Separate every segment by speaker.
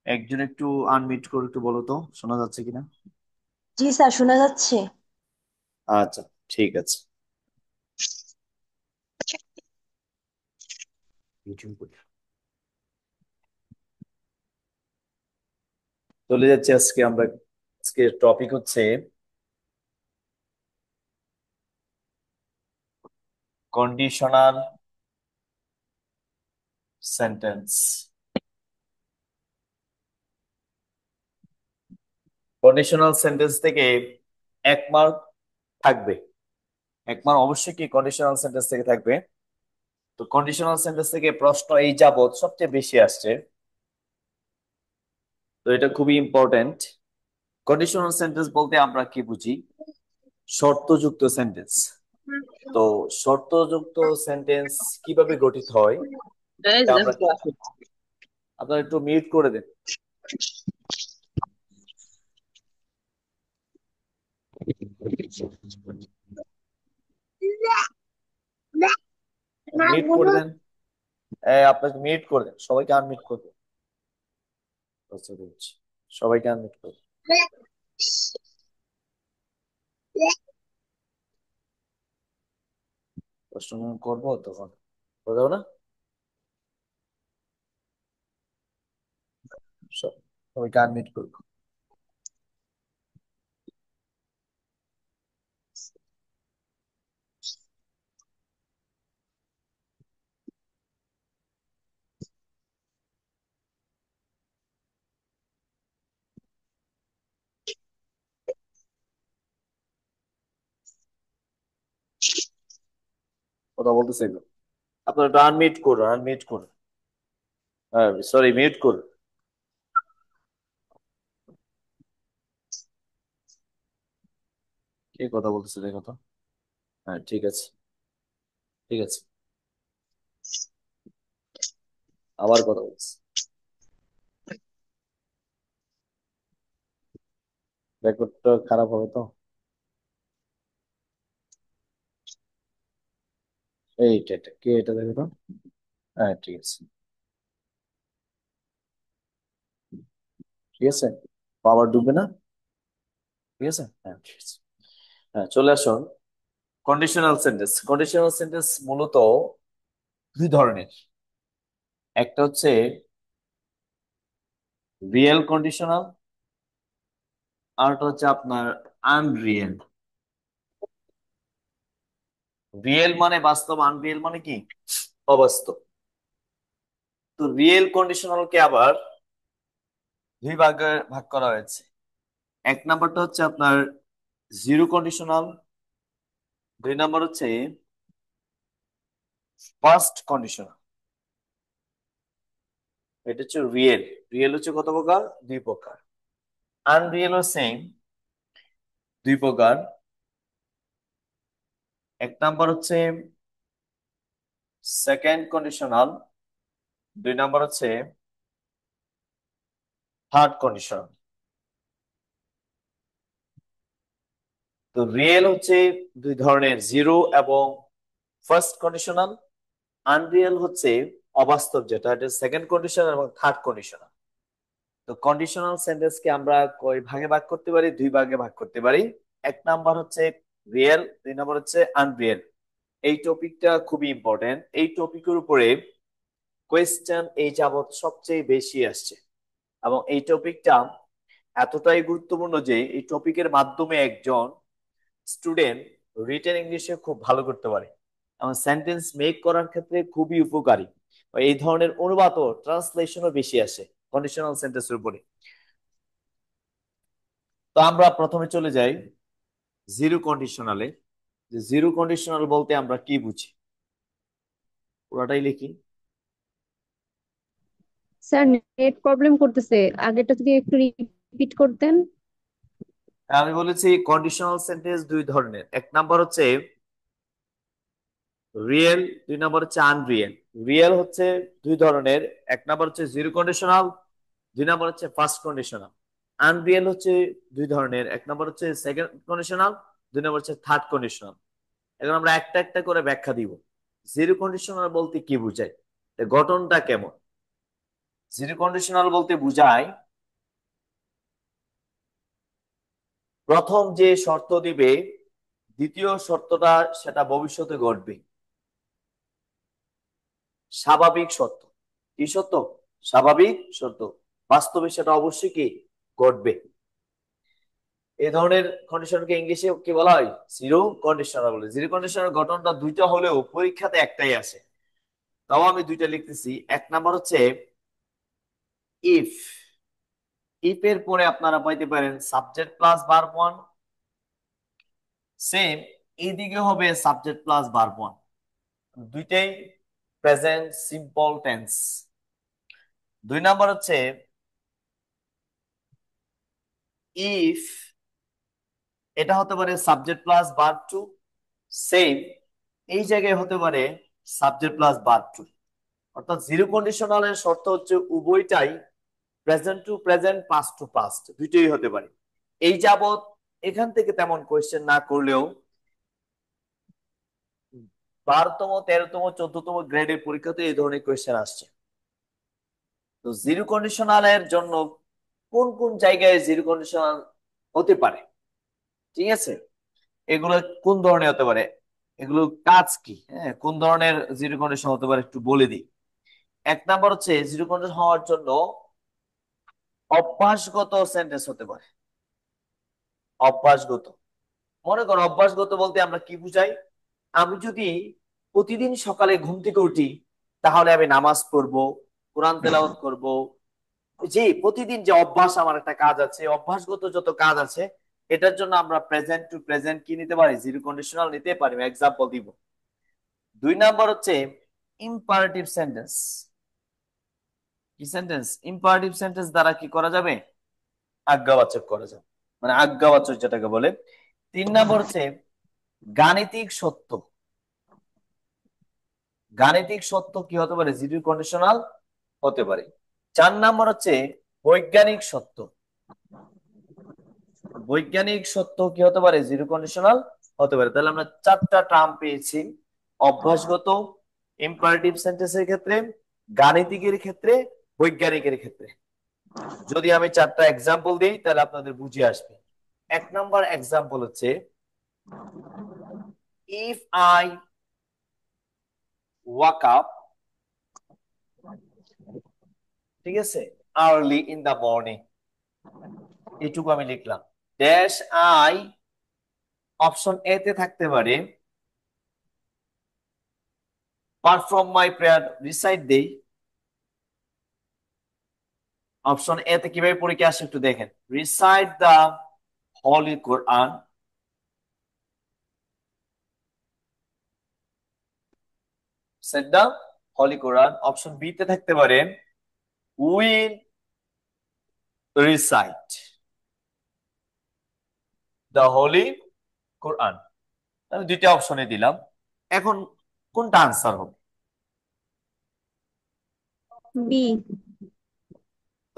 Speaker 1: একজন একটু আনমিউট করে একটু বলো তো, শোনা যাচ্ছে কিনা?
Speaker 2: জি স্যার, শোনা যাচ্ছে।
Speaker 1: আচ্ছা, ঠিক আছে। চলে যাচ্ছে আজকে আমরা। আজকে টপিক হচ্ছে কন্ডিশনাল সেন্টেন্স। কন্ডিশনাল সেন্টেন্স থেকে 1 মার্ক থাকবে। 1 মার্ক অবশ্যই কি কন্ডিশনাল সেন্টেন্স থেকে থাকবে। তো কন্ডিশনাল সেন্টেন্স থেকে প্রশ্ন এই যাবত সবচেয়ে বেশি আসছে। তো এটা খুবই ইম্পর্টেন্ট। কন্ডিশনাল সেন্টেন্স বলতে আমরা কি বুঝি? শর্তযুক্ত সেন্টেন্স। তো শর্তযুক্ত সেন্টেন্স কিভাবে গঠিত হয় এটা আমরা শিখবো। আপনারা একটু মিউট করে দেন। মিউট করে দেন। আপনাকে মিউট করে দেন, সবাইকে আনমিউট করে দেন। আচ্ছা, দিচ্ছি। সবাইকে আনমিউট করে দেন। প্রশ্ন যখন করবো তখন বোঝাবো না। সবাইকে আনমিউট করবো। কথা বলতেছে এগুলো। আপনারা একটু আনমিউট করুন, আনমিউট করুন। হ্যাঁ, সরি, মিউট করুন। কে কথা বলতেছে দেখো তো। হ্যাঁ, ঠিক আছে, ঠিক আছে। আবার কথা বলছে। রেকর্ডটা খারাপ হবে তো। এইটা এটা কে, এটা দেখো তো। হ্যাঁ, ঠিক আছে, ঠিক আছে। পাওয়ার ডুববে না। ঠিক আছে, হ্যাঁ, ঠিক আছে। হ্যাঁ, চলে আসুন। Conditional sentence. কন্ডিশনাল সেন্টেন্স মূলত দুই ধরনের। একটা হচ্ছে রিয়েল কন্ডিশনাল, আরটা হচ্ছে আপনার আনরিয়েল। রিয়েল মানে বাস্তব, আনরিয়েল মানে কি? অবাস্তব। তো রিয়েল কন্ডিশনালকে আবার দুই ভাগে ভাগ করা হয়েছে। এক নাম্বারটা হচ্ছে আপনার জিরো কন্ডিশনাল। দুই নাম্বার হচ্ছে ফার্স্ট কন্ডিশনাল। এটা হচ্ছে রিয়েল। রিয়েল হচ্ছে কত প্রকার? দুই প্রকার। আনরিয়েল ও সেম, দুই প্রকার। এক নাম্বার হচ্ছে সেকেন্ড কন্ডিশনাল। দুই নাম্বার হচ্ছে থার্ড কন্ডিশনাল। তো রিয়েল হচ্ছে দুই ধরনের, জিরো এবং ফার্স্ট কন্ডিশনাল। আনরিয়েল হচ্ছে অবাস্তব, যেটা এটা সেকেন্ড কন্ডিশনাল এবং থার্ড কন্ডিশনাল। তো কন্ডিশনাল সেন্টেন্সকে আমরা কয় ভাগে ভাগ করতে পারি? দুই ভাগে ভাগ করতে পারি। এক নাম্বার হচ্ছে রিয়েল, দুই নাম্বার হচ্ছে আনরিয়েল। এই টপিকটা খুবই ইম্পর্টেন্ট। এই টপিকের উপরে কোয়েশ্চেন এই যাবত সবচেয়ে বেশি আসছে। এবং এই টপিকটা এতটাই গুরুত্বপূর্ণ যে এই টপিকের মাধ্যমে একজন স্টুডেন্ট রিটেন ইংলিশে খুব ভালো করতে পারে এবং সেন্টেন্স মেক করার ক্ষেত্রে খুবই উপকারী। এই ধরনের অনুবাদ ও ট্রান্সলেশনও বেশি আসে কন্ডিশনাল সেন্টেন্সের উপরে। তো আমরা প্রথমে চলে যাই জিরো কন্ডিশনালে। যে জিরো কন্ডিশনাল বলতে আমরা কি বুঝি, পুরাটাই লিখি।
Speaker 2: স্যার, নেট প্রবলেম করতেছে, আগেরটা যদি একটু রিপিট করতেন।
Speaker 1: আমি বলেছি কন্ডিশনাল সেন্টেন্স দুই ধরনের। এক নাম্বার হচ্ছে রিয়েল, দুই নাম্বার হচ্ছে আনরিয়েল। রিয়েল হচ্ছে দুই ধরনের। এক নাম্বার হচ্ছে জিরো কন্ডিশনাল, দুই নাম্বার হচ্ছে ফার্স্ট কন্ডিশনাল। আনরিয়েল হচ্ছে দুই ধরনের। এক নাম্বার হচ্ছে সেকেন্ড কন্ডিশনাল, দুই নাম্বার হচ্ছে থার্ড কন্ডিশনাল। এখন আমরা একটা একটা করে ব্যাখ্যা দিব। জিরো কন্ডিশনাল বলতে কি বোঝায়, এর গঠনটা কেমন। জিরো কন্ডিশনাল বলতে বোঝায় প্রথম যে শর্ত দিবে দ্বিতীয় শর্তটা সেটা ভবিষ্যতে ঘটবে, স্বাভাবিক সত্য। কি সত্য? স্বাভাবিক সত্য। বাস্তবে সেটা অবশ্যই কি ঘটবে। এই ধরনের কন্ডিশনকে ইংলিশে কি বলা হয়? জিরো কন্ডিশনাল বলে। জিরো কন্ডিশনাল ঘটনাটা দুইটা হলেও পরীক্ষাতে একটাই আসে, তাও আমি দুইটা লিখতেছি। এক নাম্বার হচ্ছে ইফ। ইফ এর পরে আপনারা পাইতে পারেন subject plus verb one, same এইদিকে হবে সাবজেক্ট প্লাস ভার্ব ওয়ান, দুইটাই প্রেজেন্ট সিম্পল টেন্স। দুই নাম্বার হচ্ছে ইফ, এটা হতে পারে subject plus verb two, same এই জায়গায় হতে পারে সাবজেক্ট প্লাস ভার্ব টু। অর্থাৎ জিরো কন্ডিশনালের শর্ত হচ্ছে উভয়টাই present to present, past to past, দুইটাই হতে পারে। এই যাবত এখান থেকে তেমন কোয়েশ্চেন না করলেও 12তম 13তম 14তম গ্রেডের পরীক্ষাতে এই ধরনের কোয়েশ্চেন আসছে। তো জিরো কন্ডিশনালের জন্য কোন কোন জায়গায় জিরো কন্ডিশনাল হতে পারে, ঠিক আছে, এগুলো কোন ধরনের হতে পারে, এগুলো কাজ কি, হ্যাঁ, কোন ধরনের জিরো কন্ডিশন হতে পারে একটু বলে দিই। এক নাম্বার হচ্ছে জিরো কন্ডিশন হওয়ার জন্য অভ্যাসগত সেন্টেন্স হতে পারে। অভ্যাসগত, মনে করো অভ্যাসগত বলতে আমরা কি বুঝাই? আমি যদি প্রতিদিন সকালে ঘুম থেকে উঠি, তাহলে আমি নামাজ পড়বো, কোরআন তেলাওয়াত করব। যে প্রতিদিন যে অভ্যাস, আমার একটা কাজ আছে, অভ্যাসগত যত কাজ আছে, এটার জন্য আমরা প্রেজেন্ট টু প্রেজেন্ট কি নিতে পারি? জিরো কন্ডিশনাল নিতে পারি। এক্সাম্পল দিব। দুই নাম্বার হচ্ছে ইম্পারেটিভ সেন্টেন্স। কি সেন্টেন্স? ইম্পারেটিভ সেন্টেন্স দ্বারা কি করা যাবে? আজ্ঞাবাচক করা যাবে, মানে আজ্ঞাবাচক যেটাকে বলে। তিন নাম্বার হচ্ছে গাণিতিক সত্য। গাণিতিক সত্য কি হতে পারে? জিরো কন্ডিশনাল হতে পারে। চার নাম্বার হচ্ছে বৈজ্ঞানিক সত্য। বৈজ্ঞানিক সত্য কি হতে পারে? জিরো কন্ডিশনাল হতে পারে। তাহলে আমরা চারটা টার্ম পেয়েছি: অভ্যাসগত, ইম্পারেটিভ সেন্টেন্সের ক্ষেত্রে, গাণিতিকের ক্ষেত্রে, বৈজ্ঞানিকের ক্ষেত্রে। যদি আমি চারটা এক্সাম্পল দিই তাহলে আপনাদের বুঝে আসবে। এক নাম্বার এক্সাম্পল হচ্ছে ইফ আই ওয়াক আপ, ঠিক আছে, আর্লি ইন দা মর্নিং, এটুকু আমি লিখলাম। ড্যাশ আই, অপশন এ তে থাকতে পারে পারফর্ম মাই প্রেয়ার, রিসাইট দেই। অপশন এ তে কিভাবে পরীক্ষা আসে একটু দেখেন। Recite the holy Quran, set the holy Quran. Option B তে থাকতে পারে will recite the holy Quran. আমি দুইটা অপশনে দিলাম। এখন কোনটা আনসার হবে?
Speaker 2: বি।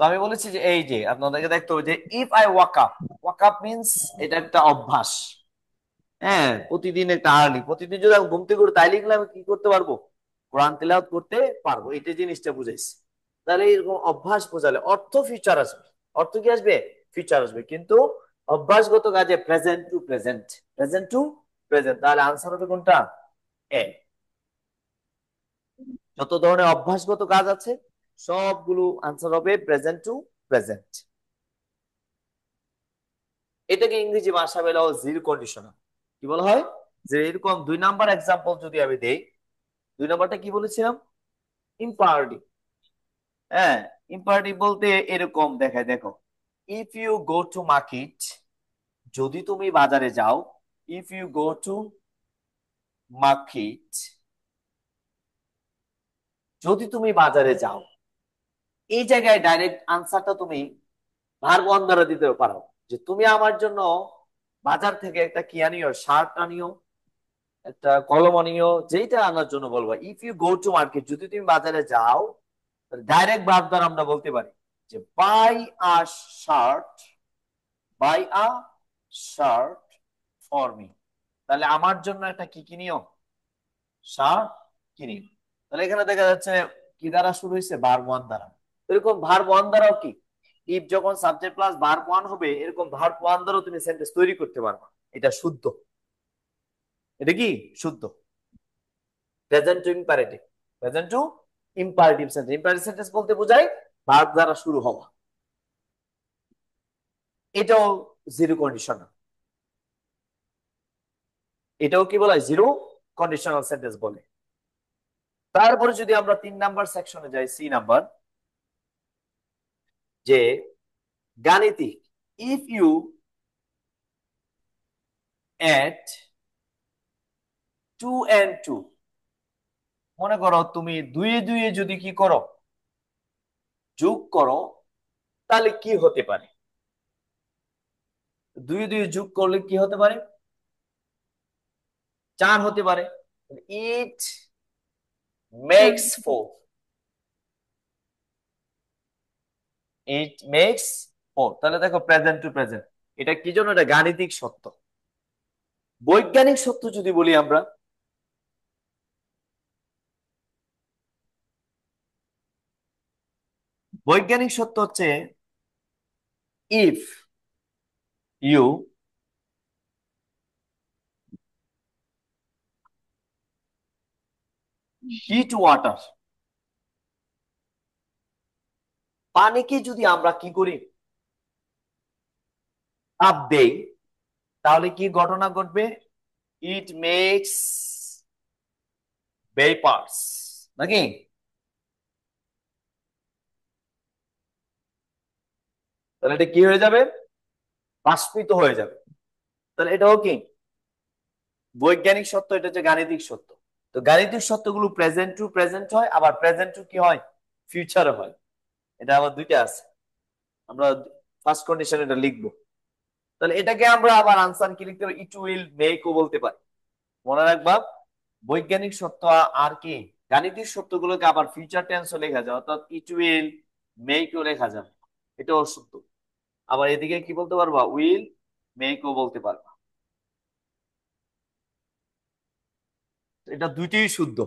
Speaker 1: তো আমি বলেছি যে এই যে আপনাদেরকে দেখতে হবে যে if I walk up, walk up means এটা একটা অভ্যাস। হ্যাঁ, প্রতিদিন একটা আর্লি, প্রতিদিন যদি আমি ঘুম থেকে উঠি তাই লিখলে আমি কি করতে পারবো? কোরআন তেলাওয়াত করতে পারবো। এটা জিনিসটা বুঝাইছি। তাহলে এরকম অভ্যাস বোঝালে অর্থ ফিউচার আসবে। অর্থ কি আসবে? ফিউচার আসবে। কিন্তু অভ্যাসগত কাজে present to present, present to present. তাহলে আনসার হবে কোনটা? এ। যত ধরনের অভ্যাসগত কাজ আছে সবগুলো আনসার হবে প্রেজেন্ট টু প্রেজেন্ট। এটাকে ইংরেজি ভাষা বলা হয় জিরো কন্ডিশনাল। কি বলা হয়? যে এরকম দুই নাম্বার এক্সাম্পল যদি আমি দেই, দুই নাম্বারটা কি বলেছিলাম? ইম্পারেটিভ। হ্যাঁ, ইম্পারেটিভ বলতে এরকম দেখায়, দেখো। If you go to market, যদি তুমি বাজারে যাও। If you go to market, যদি তুমি বাজারে যাও। এই জায়গায় ডাইরেক্ট আনসারটা তুমি ভার্ব ওয়ান দ্বারা দিতে পারো, যে তুমি আমার জন্য বাজার থেকে একটা কি আনিও, শার্ট আনিও, একটা কলম আনিও, যেটা আনার জন্য বলবো। If you go to market, যদি তুমি বাজারে যাও, ডাইরেক্ট ভার্ব দ্বারা আমরা বলতে পারি যে buy a shirt, buy a shirt for me. তাহলে আমার জন্য একটা কি কিনিও? শার্ট কিনিও। তাহলে এখানে দেখা যাচ্ছে কি দ্বারা শুরু হয়েছে? ভার্ব ওয়ান দ্বারা। এরকম ভার্ব ওয়ান দ্বারাও কি, ইফ যখন সাবজেক্ট প্লাস ভার্ব ওয়ান হবে, এরকম ভার্ব ওয়ান দ্বারাও তুমি সেন্টেন্স তৈরি করতে পারবে। এটা শুদ্ধ। এটা কি শুদ্ধ? Present two imperative. Present two imperative sentence. Imperative sentence বলতে বোঝায় ভার্ব দ্বারা শুরু হওয়া। এটাও জিরো কন্ডিশনাল। এটাও কি বলা হয়? জিরো কন্ডিশনাল সেন্টেন্স বলে। তারপরে যদি আমরা 3 নাম্বার সেকশনে যাই, সি নাম্বার, যে গাণিতিক, ইফ ইউ অ্যাড 2 and 2, মনে করো তুমি দুয়ে দুয়ে যদি কি করো, যোগ করো, তাহলে কি হতে পারে? দুয়ে দুয়ে যোগ করলে কি হতে পারে? 4 হতে পারে। It makes 4। It makes 4। তাহলে দেখো প্রেজেন্ট টু প্রেজেন্ট, এটা কি জন্য? এটা গাণিতিক সত্য। বৈজ্ঞানিক সত্য যদি বলি আমরা, বৈজ্ঞানিক সত্য হচ্ছে ইফ ইউ হিট ওয়াটার, পানিকে যদি আমরা কি করি, তাপ দেই, তাহলে কি ঘটনা ঘটবে? ইট মেক্স ভেপার্স, নাকি? তাহলে এটা কি হয়ে যাবে? বাষ্পিত হয়ে যাবে। তাহলে এটাও কি বৈজ্ঞানিক সত্য, এটা হচ্ছে গাণিতিক সত্য। তো গাণিতিক সত্যগুলো প্রেজেন্ট টু প্রেজেন্ট হয়, আবার প্রেজেন্ট টু কি হয়, ফিউচারে হয়। এটা আবার দুইটা আছে। আমরা ফার্স্ট কন্ডিশন এটা লিখবো। তাহলে এটাকে আমরা আবার আনসার কি লিখতে পারি? ইট উইল মেকও বলতে পারি। মনে রাখবা, বৈজ্ঞানিক সত্য আর কি গাণিতিক সত্যগুলোকে আবার ফিউচার টেন্সও লেখা যায়, অর্থাৎ ইট উইল মেকও লেখা যাবে। এটাও সত্য। আবার এদিকে কি বলতে পারবা? উইল মেকও বলতে পারবা। এটা দুইটাই শুদ্ধ।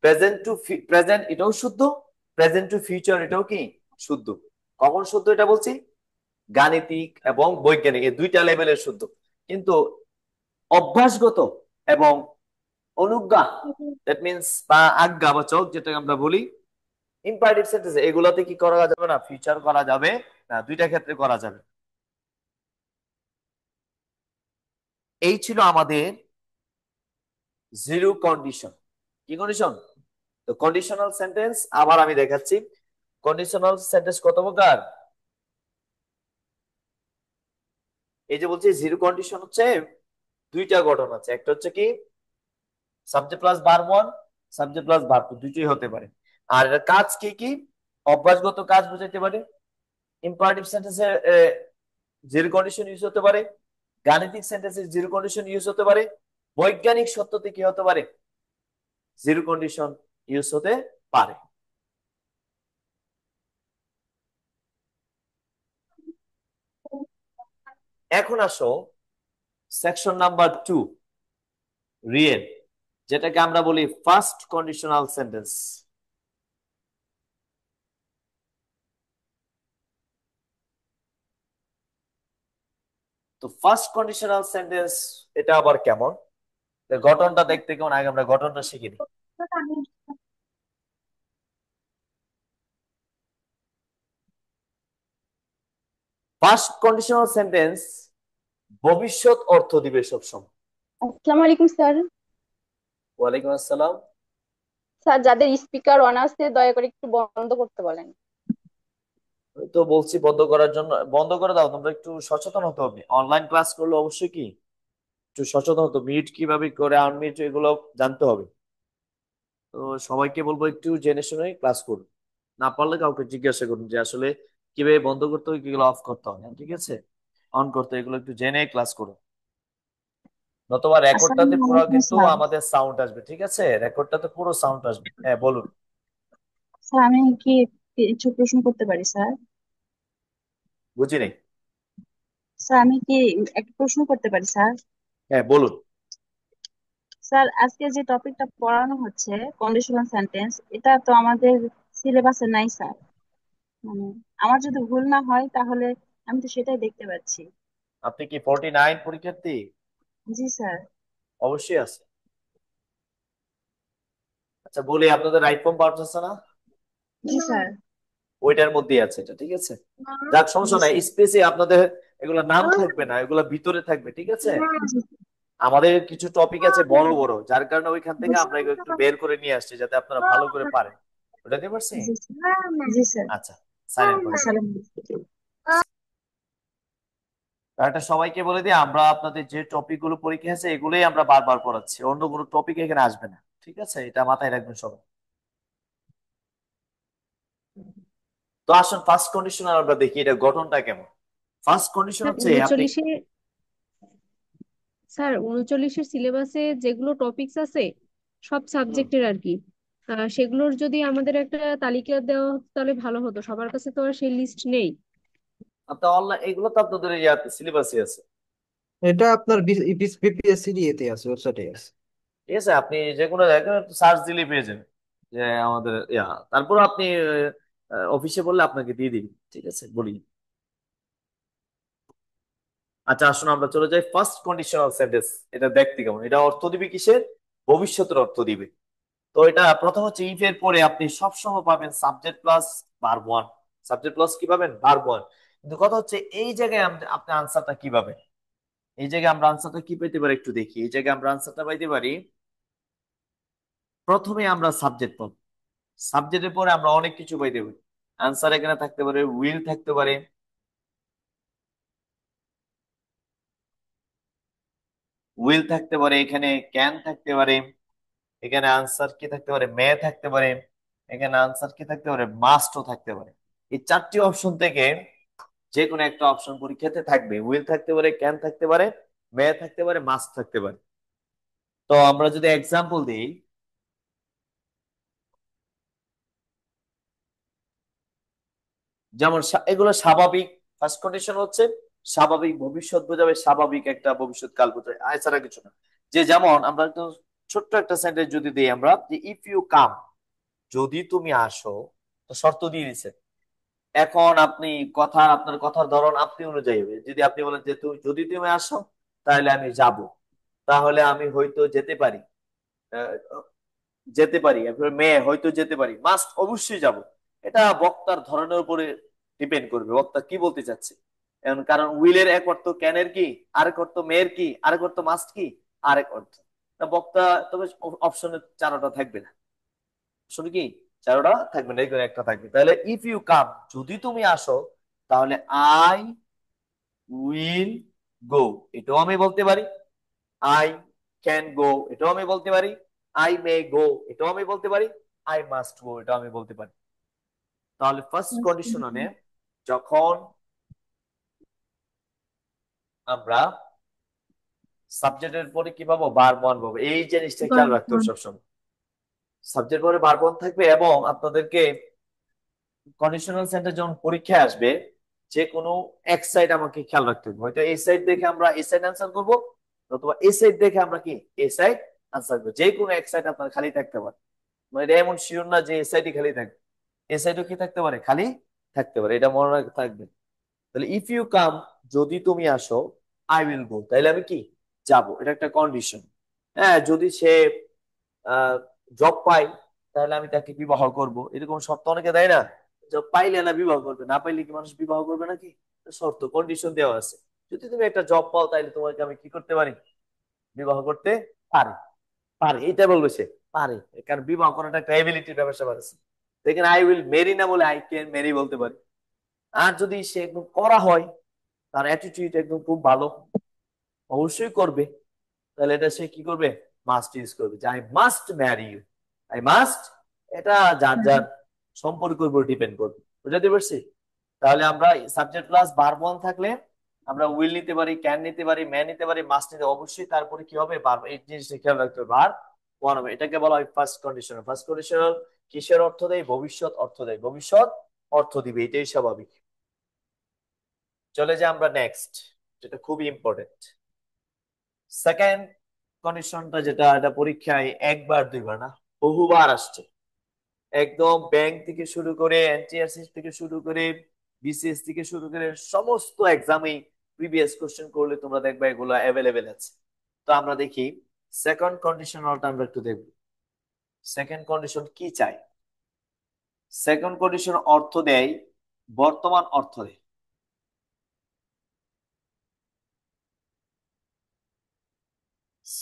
Speaker 1: প্রেজেন্ট টু প্রেজেন্ট এটাও শুদ্ধ, প্রেজেন্ট টু ফিউচার এটাও কি শুদ্ধ। কখন শুদ্ধ এটা বলছি? গাণিতিক এবং বৈজ্ঞানিক এই দুইটা লেভেলের শুদ্ধ। কিন্তু অভ্যাসগত এবং অনুজ্ঞা, দ্যাট মিন্স বা আজ্ঞাবাচক যেটা আমরা বলি, ইম্পারেটিভ সেন্টেন্স, এগুলোতে কি করা যাবে না? ফিউচার করা যাবে না। দুইটা ক্ষেত্রে করা যাবে। এই ছিল আমাদের জিরো কন্ডিশন। কি কন্ডিশন? তো কন্ডিশনাল সেন্টেন্স আবার আমি দেখাচ্ছি। কন্ডিশনাল সেন্টেন্স কত প্রকার? এই যে বলছি জিরো কন্ডিশন হচ্ছে দুইটা গঠন আছে। একটা হচ্ছে কি subject plus verb one, subject plus verb two, দুইটাই হতে পারে। আর এর কাজ কি কি? অভ্যাসগত কাজ বোঝাইতে পারে, ইম্পারেটিভ সেন্টেন্সে জিরো কন্ডিশন ইউজ হতে পারে, গাণিতিক সেন্টেন্সে জিরো কন্ডিশন ইউজ হতে পারে, বৈজ্ঞানিক সত্যতে কি হতে পারে? জিরো কন্ডিশন ইউজ হতে পারে। এখন আসো সেকশন নাম্বার 2, রিয়েল, যেটাকে আমরা বলি ফার্স্ট কন্ডিশনাল সেন্টেন্স। তো ফার্স্ট কন্ডিশনাল সেন্টেন্স এটা আবার কেমন? এর গঠনটা দেখতে কেমন? আগে আমরা গঠনটা শিখে নিই। ফার্স্ট কন্ডিশনাল সেন্টেন্স ভবিষ্যৎ অর্থ দিবে সবসময়।
Speaker 2: আসসালামু আলাইকুম স্যার।
Speaker 1: ওয়ালাইকুম আসসালাম।
Speaker 2: স্যার, যাদের স্পিকার অন আছে দয়া করে একটু বন্ধ করতে বলেন।
Speaker 1: ওই তো বলছি বন্ধ করার জন্য। বন্ধ করে দাও। তোমরা একটু সচেতন হতে হবে। অনলাইন ক্লাস করলে অবশ্যই কি একটু সচেতন হতো। মিউট কিভাবে করে আনমিউট এগুলো জানতে হবে। তো সবাইকে বলবো একটু জেনে শুনে ক্লাস করুন। না পারলে কাউকে জিজ্ঞাসা করুন যে আসলে কিভাবে বন্ধ করতে হয়, কিগুলো অফ করতে হয়। ঠিক আছে, অন করতে হয়, এগুলো একটু জেনে ক্লাস করুন। নতুবা রেকর্ডটাতে
Speaker 2: আসসালামু
Speaker 1: পুরো
Speaker 2: আলাইকুম
Speaker 1: কিন্তু
Speaker 2: স্যার।
Speaker 1: আমাদের সাউন্ড আসবে। ঠিক আছে, রেকর্ডটাতে পুরো সাউন্ড আসবে। হ্যাঁ বলুন।
Speaker 2: স্যার, আমি কি কিছু প্রশ্ন করতে পারি স্যার?
Speaker 1: বুঝি নাই।
Speaker 2: স্যার, আমি কি একটা প্রশ্ন করতে পারি স্যার?
Speaker 1: হ্যাঁ বলুন।
Speaker 2: স্যার, আজকে যে টপিকটা পড়ানো হচ্ছে কন্ডিশনাল সেন্টেন্স, এটা তো আমাদের
Speaker 3: সিলেবাসে নাই স্যার। মানে আমার যদি ভুল না হয় তাহলে আমি তো সেটাই দেখতে পাচ্ছি।
Speaker 1: আপনি কি 49 পরীক্ষার্থী?
Speaker 3: জি স্যার।
Speaker 1: অবশ্যই আছে। আচ্ছা বলি, আপনাদের রাইট ফর্ম পাওয়া যাচ্ছে না?
Speaker 3: জি স্যার।
Speaker 1: ওইটার মধ্যেই আছে এটা, ঠিক আছে। যাক, সমস্যা
Speaker 3: জি
Speaker 1: নাই,
Speaker 3: স্যার।
Speaker 1: স্পেসে আপনাদের এগুলা নাম থাকবে না, এগুলা ভিতরে থাকবে, ঠিক আছে। আমাদের কিছু টপিক আছে বড় বড়, যার কারণে ওইখান থেকে আমরা এগুলো একটু বের করে নিয়ে আসছি যাতে আপনারা ভালো করে পারেন। ওটা দিতে পারছি?
Speaker 3: জি স্যার। জি স্যার।
Speaker 1: আচ্ছা, সাইলেন্ট করেন।
Speaker 3: আসসালামু আলাইকুম।
Speaker 1: আর একটা সবাইকে বলে দিই, আমরা আপনাদের যে টপিক গুলো পরীক্ষা আছে এগুলোই আমরা বারবার পড়াচ্ছি, অন্য কোনো টপিক এখানে আসবে না, ঠিক আছে, এটা মাথায় রাখবেন সবাই। তো আসুন ফার্স্ট কন্ডিশন আমরা দেখি এটা গঠনটা কেমন। ফার্স্ট কন্ডিশন
Speaker 2: স্যার
Speaker 1: হচ্ছে আপনি।
Speaker 2: 39-এ, স্যার 39-এর সিলেবাসে যেগুলো টপিকস আছে সব
Speaker 1: হুম,
Speaker 2: সাবজেক্টের আর কি, সেগুলোর যদি আমাদের একটা তালিকা দেওয়া হতো তাহলে ভালো হতো, সবার কাছে তো আর সেই লিস্ট নেই।
Speaker 1: আপনার অনলাইন এগুলো তো আপনাদের ইয়াতে সিলেবাসে আছে,
Speaker 4: এটা আপনার বিপিএসসি এতে আছে, ওয়েবসাইটে আছে।
Speaker 1: ঠিক আছে। আপনি যে কোনো জায়গায় সার্চ দিলেই পেয়ে যাবেন যে আমাদের ইয়া। তারপর আপনি অফিসে বললে আপনাকে দিয়ে দিন, ঠিক আছে, বলি। আচ্ছা আসুন আমরা চলে যাই ফার্স্ট কন্ডিশনাল সেন্টেন্স। এটা দেখতে কেমন, এটা অর্থ দিবে কিসের? ভবিষ্যতের অর্থ দিবে। তো এটা প্রথম হচ্ছে ইফ এর পরে আপনি সবসময় পাবেন subject plus verb one. Subject plus কি পাবেন? Verb one. কিন্তু কথা হচ্ছে এই জায়গায় আপনি আনসারটা কি পাবেন? এই জায়গায় আমরা আনসারটা কি পেতে পারি একটু দেখি। এই জায়গায় আমরা আনসারটা পাইতে পারি, প্রথমে আমরা সাবজেক্ট পাবো, সাবজেক্টের পরে আমরা অনেক কিছু পাইতে পারি। আনসার এখানে থাকতে পারে উইল থাকতে পারে, উইল থাকতে পারে, এখানে ক্যান থাকতে পারে, এখানে আনসার কি থাকতে পারে? মে থাকতে পারে, এখানে আনসার কি থাকতে পারে? মাস্টও থাকতে পারে। এই চারটি অপশন থেকে যে কোনো একটা অপশন পরীক্ষাতে থাকবে, উইল থাকতে পারে, ক্যান থাকতে পারে, মে থাকতে পারে, মাস্ট থাকতে পারে। তো আমরা যদি এক্সাম্পল দিই, যেমন এগুলো স্বাভাবিক। ফার্স্ট কন্ডিশন হচ্ছে স্বাভাবিক ভবিষ্যৎ বোঝাবে, স্বাভাবিক একটা ভবিষ্যৎ কাল বোঝায়, এছাড়া কিছু না। যে যেমন আমরা একটু ছোট্ট একটা সেন্টেন্স যদি দিই আমরা, যে ইফ ইউ কাম, যদি তুমি আসো, তো শর্ত দিয়ে দিছে। এখন আপনি আপনার কথার ধরন আপনি অনুযায়ী হবে। যদি আপনি বলেন যে যদি তুমি আসো তাহলে আমি যাব, তাহলে আমি হয়তো যেতে পারি। আহ, যেতে পারি, এরপরে মেয়ে হয়তো যেতে পারি, মাস্ট অবশ্যই যাব। এটা বক্তার ধরনের উপরে ডিপেন্ড করবে, বক্তা কি বলতে চাচ্ছে। এখন কারণ উইলের এক অর্থ, ক্যানের কি আরেক অর্থ, মেয়ের কি আরেক অর্থ, মাস্ট কি আরেক অর্থ। তা বক্তা তবে অপশনে চারোটা থাকবে না, শুধু কি চারোটা থাকবে না, এখানে একটা থাকবে। তাহলে ইফ ইউ কাম, যদি তুমি আসো, তাহলে আই উইল গো, এটাও আমি বলতে পারি। আই ক্যান গো, এটাও আমি বলতে পারি। আই মে গো, এটাও আমি বলতে পারি। আই মাস্ট গো, এটাও আমি বলতে পারি। তাহলে ফার্স্ট কন্ডিশনে যখন আমরা সাবজেক্টের পরে কি পাবো? ভার্ব ওয়ান পাবো। এই জিনিসটা খেয়াল রাখতে হবে সবসময়, সাবজেক্ট পরে ভার্ব ওয়ান থাকবে। এবং আপনাদেরকে কন্ডিশনাল সেন্টেন্স যখন পরীক্ষায় আসবে, যে কোনো এক সাইড আমাকে খেয়াল রাখতে হবে। হয়তো এই সাইড দেখে আমরা এই সাইড আনসার করবো, অথবা এই সাইড দেখে আমরা কি এই সাইড আনসার করবো। যে কোনো এক সাইড আপনার খালি থাকতে পারে, মানে এটা এমন শিওর না যে এই সাইডই খালি থাকবে, এই সাইডও কি থাকতে পারে? খালি থাকতে পারে, এটা মনে রাখতে থাকবে। তাহলে ইফ ইউ কাম, যদি তুমি আসো, আই উইল গো, তাহলে আমি কি যাব, এটা একটা কন্ডিশন। হ্যাঁ, যদি সে জব পাই তাহলে আমি তাকে বিবাহ করব, এরকম শর্ত অনেকে দেয় না। জব পাইলে না বিবাহ করবে, না পাইলে কি মানুষ বিবাহ করবে নাকি? শর্ত কন্ডিশন দেওয়া আছে। যদি তুমি একটা জব পাও তাহলে তোমাকে আমি কি করতে পারি? বিবাহ করতে পারি। পারে, এটা বলবে সে পারে, কারণ বিবাহ করাটা একটা এবিলিটির ব্যবসা আছে। দেখেন আই উইল মেরি না বলে আই ক্যান মেরি বলতে পারে। আর যদি সে একদম করা হয়, তার অ্যাটিটিউড একদম খুব ভালো, অবশ্যই করবে, তাহলে এটা সে কি করবে? মাস্ট ইউজ করবে, যে I must marry you, I must. এটা যার যার সম্পর্কের উপর ডিপেন্ড করবে, বুঝাতে পারছি? তাহলে আমরা সাবজেক্ট প্লাস ভার্ব ওয়ান থাকলে আমরা উইল নিতে পারি, ক্যান নিতে পারি, ম্যান নিতে পারি, মাস্ট নিতে, অবশ্যই তারপরে কি হবে? ভার্ব। এই জিনিসটা খেয়াল রাখতে হবে, ভার্ব ওয়ান হবে। এটাকে বলা হয় ফার্স্ট কন্ডিশনাল। ফার্স্ট কন্ডিশনাল কিসের অর্থ দেয়? ভবিষ্যৎ অর্থ দেয়, ভবিষ্যৎ অর্থ দিবে, এটাই স্বাভাবিক। চলে যাই আমরা নেক্সট, যেটা খুবই ইম্পর্টেন্ট, সেকেন্ড কন্ডিশনটা, যেটা এটা পরীক্ষায় একবার দুইবার না বহুবার আসছে। একদম ব্যাংক থেকে শুরু করে এনটিআরসি থেকে শুরু করে বিসিএস থেকে শুরু করে সমস্ত এক্সামে প্রিভিয়াস কোশ্চেন করলে তোমরা দেখবে এগুলো অ্যাভেলেবেল আছে। তো আমরা দেখি সেকেন্ড কন্ডিশনালটা আমরা একটু দেখব। সেকেন্ড কন্ডিশন কি চাই? সেকেন্ড কন্ডিশন অর্থ দেয় বর্তমান অর্থ দেয়।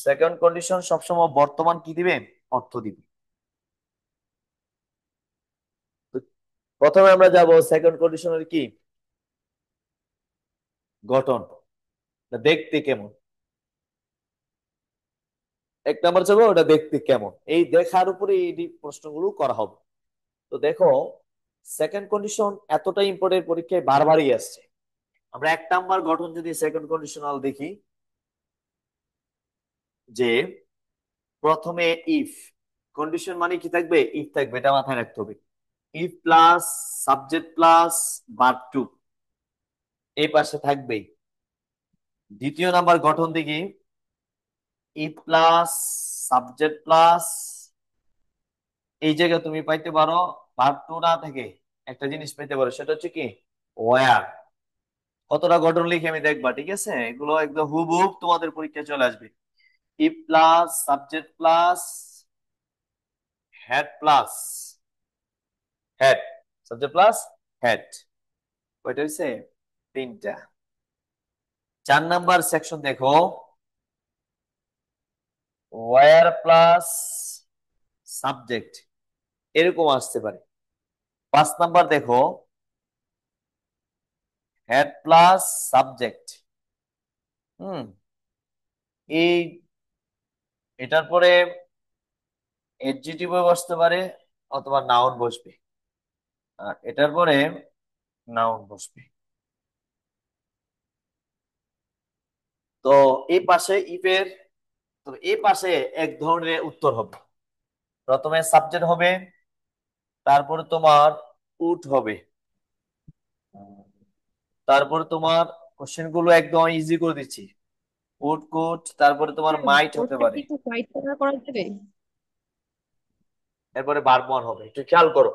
Speaker 1: সেকেন্ড কন্ডিশন সবসময় বর্তমান কি দিবে? অর্থ দিবে। তো প্রথমে আমরা যাব সেকেন্ড কন্ডিশনের কি গঠন, দেখতে কেমন। এক নাম্বার যাবো ওটা দেখতে কেমন, এই দেখার উপরে এই প্রশ্নগুলো করা হবে। তো দেখো সেকেন্ড কন্ডিশন এতটা ইম্পর্টেন্ট, পরীক্ষায় বারবারই আসছে। আমরা এক নাম্বার গঠন যদি সেকেন্ড কন্ডিশনাল দেখি, যে প্রথমে ইফ, কন্ডিশন মানে কি থাকবে? ইফ থাকবে, এটা মাথায় রাখতে হবে। If plus subject plus verb two এই পাশে থাকবেই। দ্বিতীয় নাম্বার গঠন দেখি, ইফ প্লাস সাবজেক্ট প্লাস, এই জায়গায় তুমি পাইতে পারো ভার্ব টু না থেকে একটা জিনিস পেতে পারো, সেটা হচ্ছে কি ওয়্যার। কতটা গঠন লিখে আমি দেখবা, ঠিক আছে? এগুলো একদম হুবহুব তোমাদের পরীক্ষায় চলে আসবে। If plus subject plus had plus had, subject plus had, কয়টা হয়েছে? তিনটা। 4 নাম্বার সেকশন দেখো, ওয়্যার প্লাস সাবজেক্ট এরকম আসতে পারে। 5 নাম্বার দেখো, হ্যাড প্লাস সাবজেক্ট। হুম, এই এটার পরে এডজেক্টিভ বসতে পারে অথবা নাউন বসবে, আর এটার পরে নাউন বসবে। তো এই পাশে ইফের, তো এই পাশে এক ধরনের উত্তর হবে। প্রথমে সাবজেক্ট হবে, তারপরে তোমার উড হবে, তারপরে তোমার কোশ্চেন গুলো একদম ইজি করে দিচ্ছি। উড কুড, তারপরে তোমার
Speaker 2: স্যার
Speaker 1: মাইট হতে
Speaker 2: বোর্ডটা কি
Speaker 1: পারে,
Speaker 2: একটু হোয়াইট কালার করা যাবে?
Speaker 1: এরপরে ভার্ব ওয়ান হবে। একটু খেয়াল করো,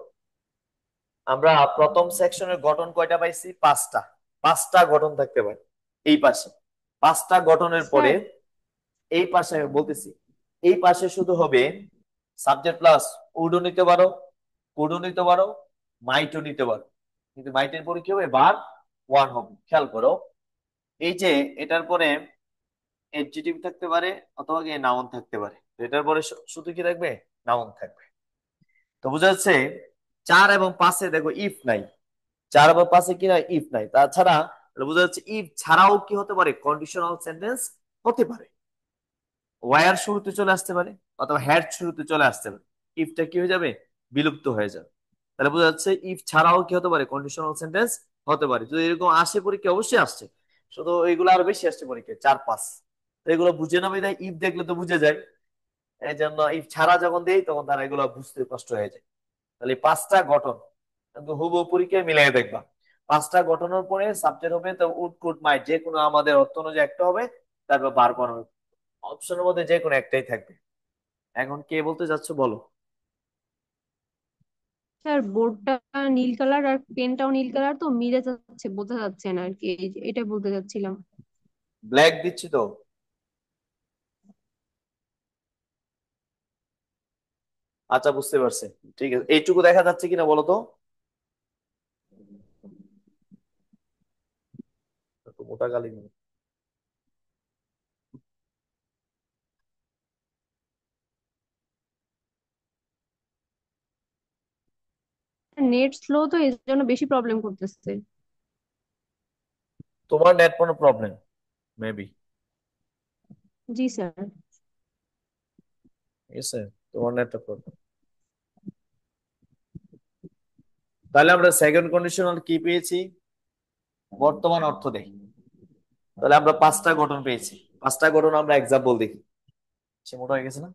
Speaker 1: আমরা প্রথম সেকশনের গঠন কয়টা পাইছি? 5টা। 5টা গঠন থাকতে পারে এই পাশে। 5টা গঠনের পরে
Speaker 2: স্যার
Speaker 1: এই পাশে আমি বলতেছি, এই পাশে শুধু হবে সাবজেক্ট প্লাস উডও নিতে পারো, কুডও নিতে পারো, মাইটও নিতে পারো, কিন্তু মাইটের পরে কি হবে? ভার্ব ওয়ান হবে। খেয়াল করো, এই যে এটার পরে এডজেক্টিভ থাকতে পারে অথবা কি নাউন থাকতে পারে, তো এটার পরে শুধু কি থাকবে? নাউন থাকবে। তো বোঝা যাচ্ছে 4 এবং 5-এ দেখো ইফ নাই, 4 এবং 5-এ কি নাই? ইফ নাই। তাছাড়া বোঝা যাচ্ছে ইফ ছাড়াও কি হতে পারে? কন্ডিশনাল সেন্টেন্স হতে পারে, ওয়ার শুরুতে চলে আসতে পারে অথবা হ্যাড শুরুতে চলে আসতে পারে। ইফটা কি হয়ে যাবে? বিলুপ্ত হয়ে যাবে। তাহলে বোঝা যাচ্ছে ইফ ছাড়াও কি হতে পারে? কন্ডিশনাল সেন্টেন্স হতে পারে। যদি এরকম আসে পরীক্ষা, অবশ্যই আসছে, শুধু এগুলো আরো বেশি আসছে পরীক্ষায় 4-5। এগুলো বুঝে না দেয়, ইফ দেখলে তো বুঝে যায়। এই জন্য ইফ ছাড়া যখন দেই তখন তারা এগুলো বুঝতে কষ্ট হয়ে যায়। তাহলে এই 5টা গঠন কিন্তু হুবহু পরীক্ষায় মিলাই দেখবা। 5টা গঠনের পরে সাবজেক্ট হবে তো উড কুড মাইট, যে কোনো আমাদের অর্থ অনুযায়ী একটা হবে, তারপর বার করা হবে। অপশনের মধ্যে যে কোনো একটাই থাকবে। এখন কে বলতে যাচ্ছ বলো।
Speaker 2: স্যার বোর্ডটা নীল কালার আর পেনটাও নীল কালার, তো মিলে যাচ্ছে, বোঝা যাচ্ছে না আর কি, এটা বলতে যাচ্ছিলাম।
Speaker 1: ব্ল্যাক দিচ্ছি তো। আচ্ছা, বুঝতে পারছি। ঠিক আছে, এইটুকু দেখা যাচ্ছে কিনা বলো তো। একটু মোটা গালি নেই।
Speaker 2: নেট স্লো তো এই জন্য বেশি প্রবলেম করতেছে।
Speaker 1: তোমার নেট কোনো প্রবলেম মেবি।
Speaker 2: জি স্যার।
Speaker 1: ঠিক আছে, তোমার নেটটা প্রবলেম। তাহলে আমরা সেকেন্ড কন্ডিশনাল কি পেয়েছি? বর্তমান অর্থ দেয়। তাহলে আমরা 5টা গঠন পেয়েছি। 5টা গঠন আমরা এক্সাম্পল দেখি। সে মোটা হয়ে গেছে না?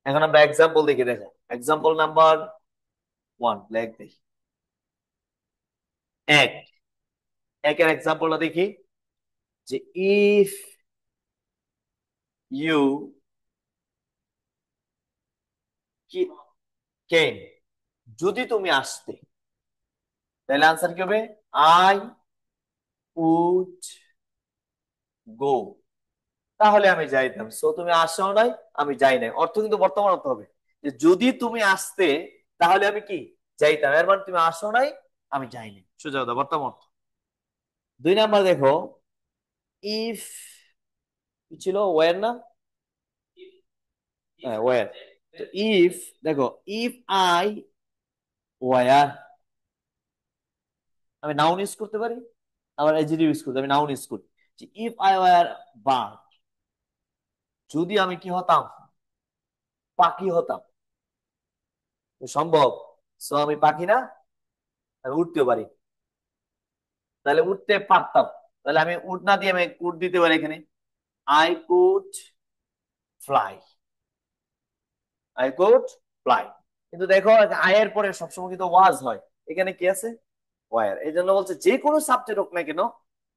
Speaker 1: এখন আমরা এক্সাম্পল দেখি। দেখো এক্সাম্পল নাম্বার 1 ব্ল্যাক দেখি। এক একের এক্সাম্পলটা দেখি যে ইফ ইউ কেম, যদি তুমি আসতে, তাহলে আনসার কি হবে? আই উড গো, তাহলে আমি যাইতাম। সো তুমি আসো নাই, আমি যাই নাই, অর্থ কিন্তু বর্তমান অর্থ হবে যে যদি তুমি আসতে তাহলে আমি কি যাইতাম, এর মানে তুমি আসো নাই, আমি যাই নাই, সোজা কথা বর্তমান অর্থ। দুই নাম্বার দেখো, ইফ কি ছিল, ওয়ার না? হ্যাঁ, ওয়ার। তো ইফ, দেখো ইফ আই ওয়ার, আমি নাউন ইউজ করতে পারি, আবার অ্যাডজেক্টিভ ইউজ করতে, আমি নাউন ইউজ করি যে ইফ আই ওয়ার বার্ড, যদি আমি কি হতাম, পাখি হতাম। সম্ভব? সো আমি পাখি না, আমি উঠতে পারি, তাহলে উঠতে পারতাম, তাহলে আমি উঠ না দিয়ে আমি কুড দিতে পারি এখানে, I could fly, I could fly. কিন্তু দেখো আয়ের পরে সবসময় কিন্তু ওয়াজ হয়, এখানে কি আছে? ওয়ার। এই জন্য বলছে যে কোনো সাবজেক্ট হোক না কেন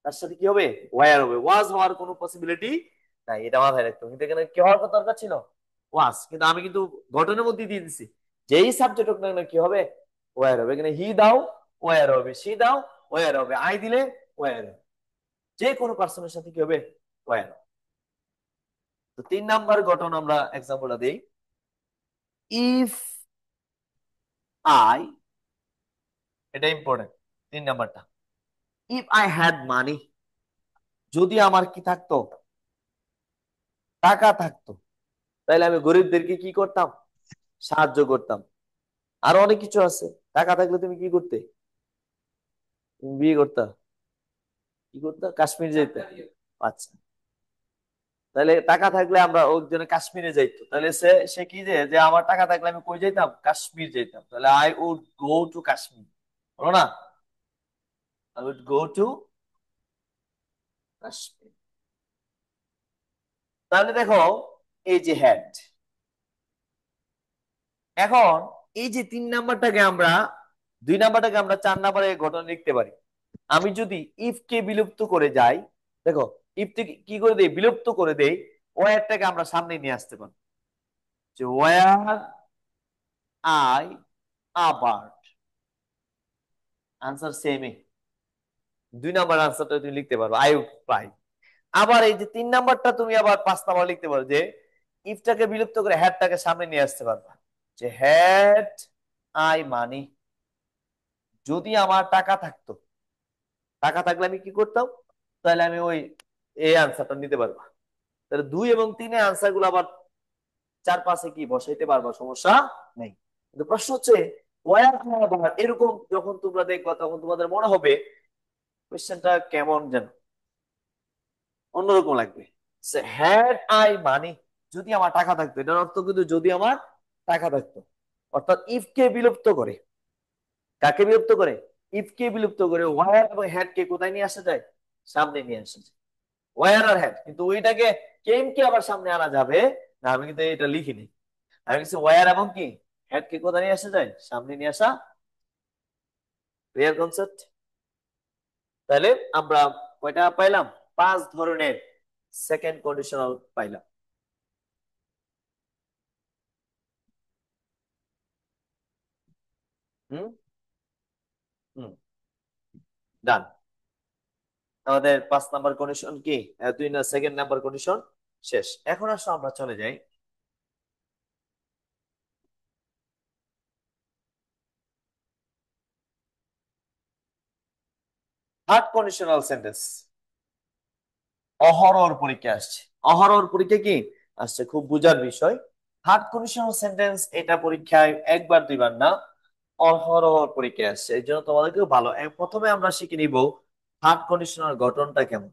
Speaker 1: তার সাথে কি হবে? ওয়ার হবে, ওয়াজ হওয়ার কোনো পসিবিলিটি নাই, এটা মাথায় রাখতে হবে। কিন্তু এখানে কি হওয়ার কথা দরকার ছিল? ওয়াজ। কিন্তু আমি কিন্তু ঘটনার মধ্যে দিয়ে দিচ্ছি যেই সাবজেক্ট হোক না কেন কি হবে? ওয়ার হবে। এখানে হি দাও ওয়ার হবে, সি দাও ওয়ার হবে, আই দিলে ওয়ার হবে, যে কোনো পার্সনের সাথে কি হবে? ওয়ার। তো 3 নাম্বার ঘটনা আমরা এক্সাম্পলটা দিই, ইফ আই, এটা ইম্পর্টেন্ট 3 নাম্বারটা, ইফ আই হ্যাড মানি, যদি আমার কি থাকতো? টাকা থাকতো, তাহলে আমি গরিবদেরকে কি করতাম? সাহায্য করতাম। আরো অনেক কিছু আছে। টাকা থাকলে তুমি কি করতে? তুমি বিয়ে করতা, কি করতা? কাশ্মীর যাইতে। আচ্ছা, তাহলে টাকা থাকলে আমরা ওইজনে কাশ্মীরে যাইতো, তাহলে সে সে কি যে যে আমার টাকা থাকলে আমি কই যাইতাম? কাশ্মীর যাইতাম, তাহলে I would go to Kashmir, বলো না? I would go to Kashmir. তাহলে দেখো এই যে হ্যাড, এখন এই যে 3 নাম্বারটাকে আমরা, 2 নাম্বারটাকে আমরা 4 নাম্বারে ঘটনা লিখতে পারি। আমি যদি ইফ কে বিলুপ্ত করে যাই, দেখো ইফ থেকে কি করে দেই? বিলুপ্ত করে দেই, ওয়ারটাকে আমরা সামনে নিয়ে আসতে পারি যে were I a bird, answer সেমই। 2 নাম্বার আনসারটা তুমি লিখতে পারো আই উড ফ্লাই। আবার এই যে 3 নাম্বারটা তুমি আবার 5 নাম্বার লিখতে পারো যে ইফটাকে বিলুপ্ত করে হ্যাডটাকে সামনে নিয়ে আসতে পারবা যে হ্যাড আই মানি, যদি আমার টাকা থাকতো, টাকা থাকলে আমি কি করতাম? তাহলে আমি ওই এই আনসারটা নিতে পারবা। তাহলে 2 এবং 3 আনসার গুলো আবার 4-5-এ কি বসাইতে পারবা, সমস্যা নেই। কিন্তু প্রশ্ন হচ্ছে ওয়ার এরকম যখন তোমরা দেখবা তখন তোমাদের মনে হবে কোয়েশ্চেনটা কেমন যেন অন্যরকম লাগবে। হ্যাড আই মানি, যদি আমার টাকা থাকতো, এটার অর্থ কিন্তু যদি আমার টাকা থাকতো, অর্থাৎ ইফ কে বিলুপ্ত করে, কাকে বিলুপ্ত করে? ইফ কে বিলুপ্ত করে ওয়ার এবং হ্যাড কে কোথায় নিয়ে আসা যায়? সামনে নিয়ে আসা যায়, ওয়ার আর হ্যাড। কিন্তু ওইটাকে কেম কে আবার সামনে আনা যাবে না, আমি কিন্তু এটা লিখিনি। আমি কিছু ওয়ার এবং কি হ্যাড কে কোথায় নিয়ে আসা যায়? সামনে নিয়ে আসা। Clear concept? তাহলে আমরা কয়টা পাইলাম? 5 ধরনের সেকেন্ড কন্ডিশনাল পাইলাম। হুম হুম ডান। আমাদের 5 নাম্বার কন্ডিশন কি, 2 সেকেন্ড নাম্বার কন্ডিশন শেষ। এখন আসো আমরা চলে যাই থার্ড কন্ডিশনাল সেন্টেন্স। অহরহর পরীক্ষা আসছে, অহরহর পরীক্ষা কি আসছে, খুব বুঝার বিষয়। থার্ড কন্ডিশনাল সেন্টেন্স এটা পরীক্ষায় 1-2বার না, অহরহর পরীক্ষা আসছে, এই জন্য তোমাদেরকে ভালো প্রথমে আমরা শিখে নিব থার্ড কন্ডিশনাল গঠনটা কেমন।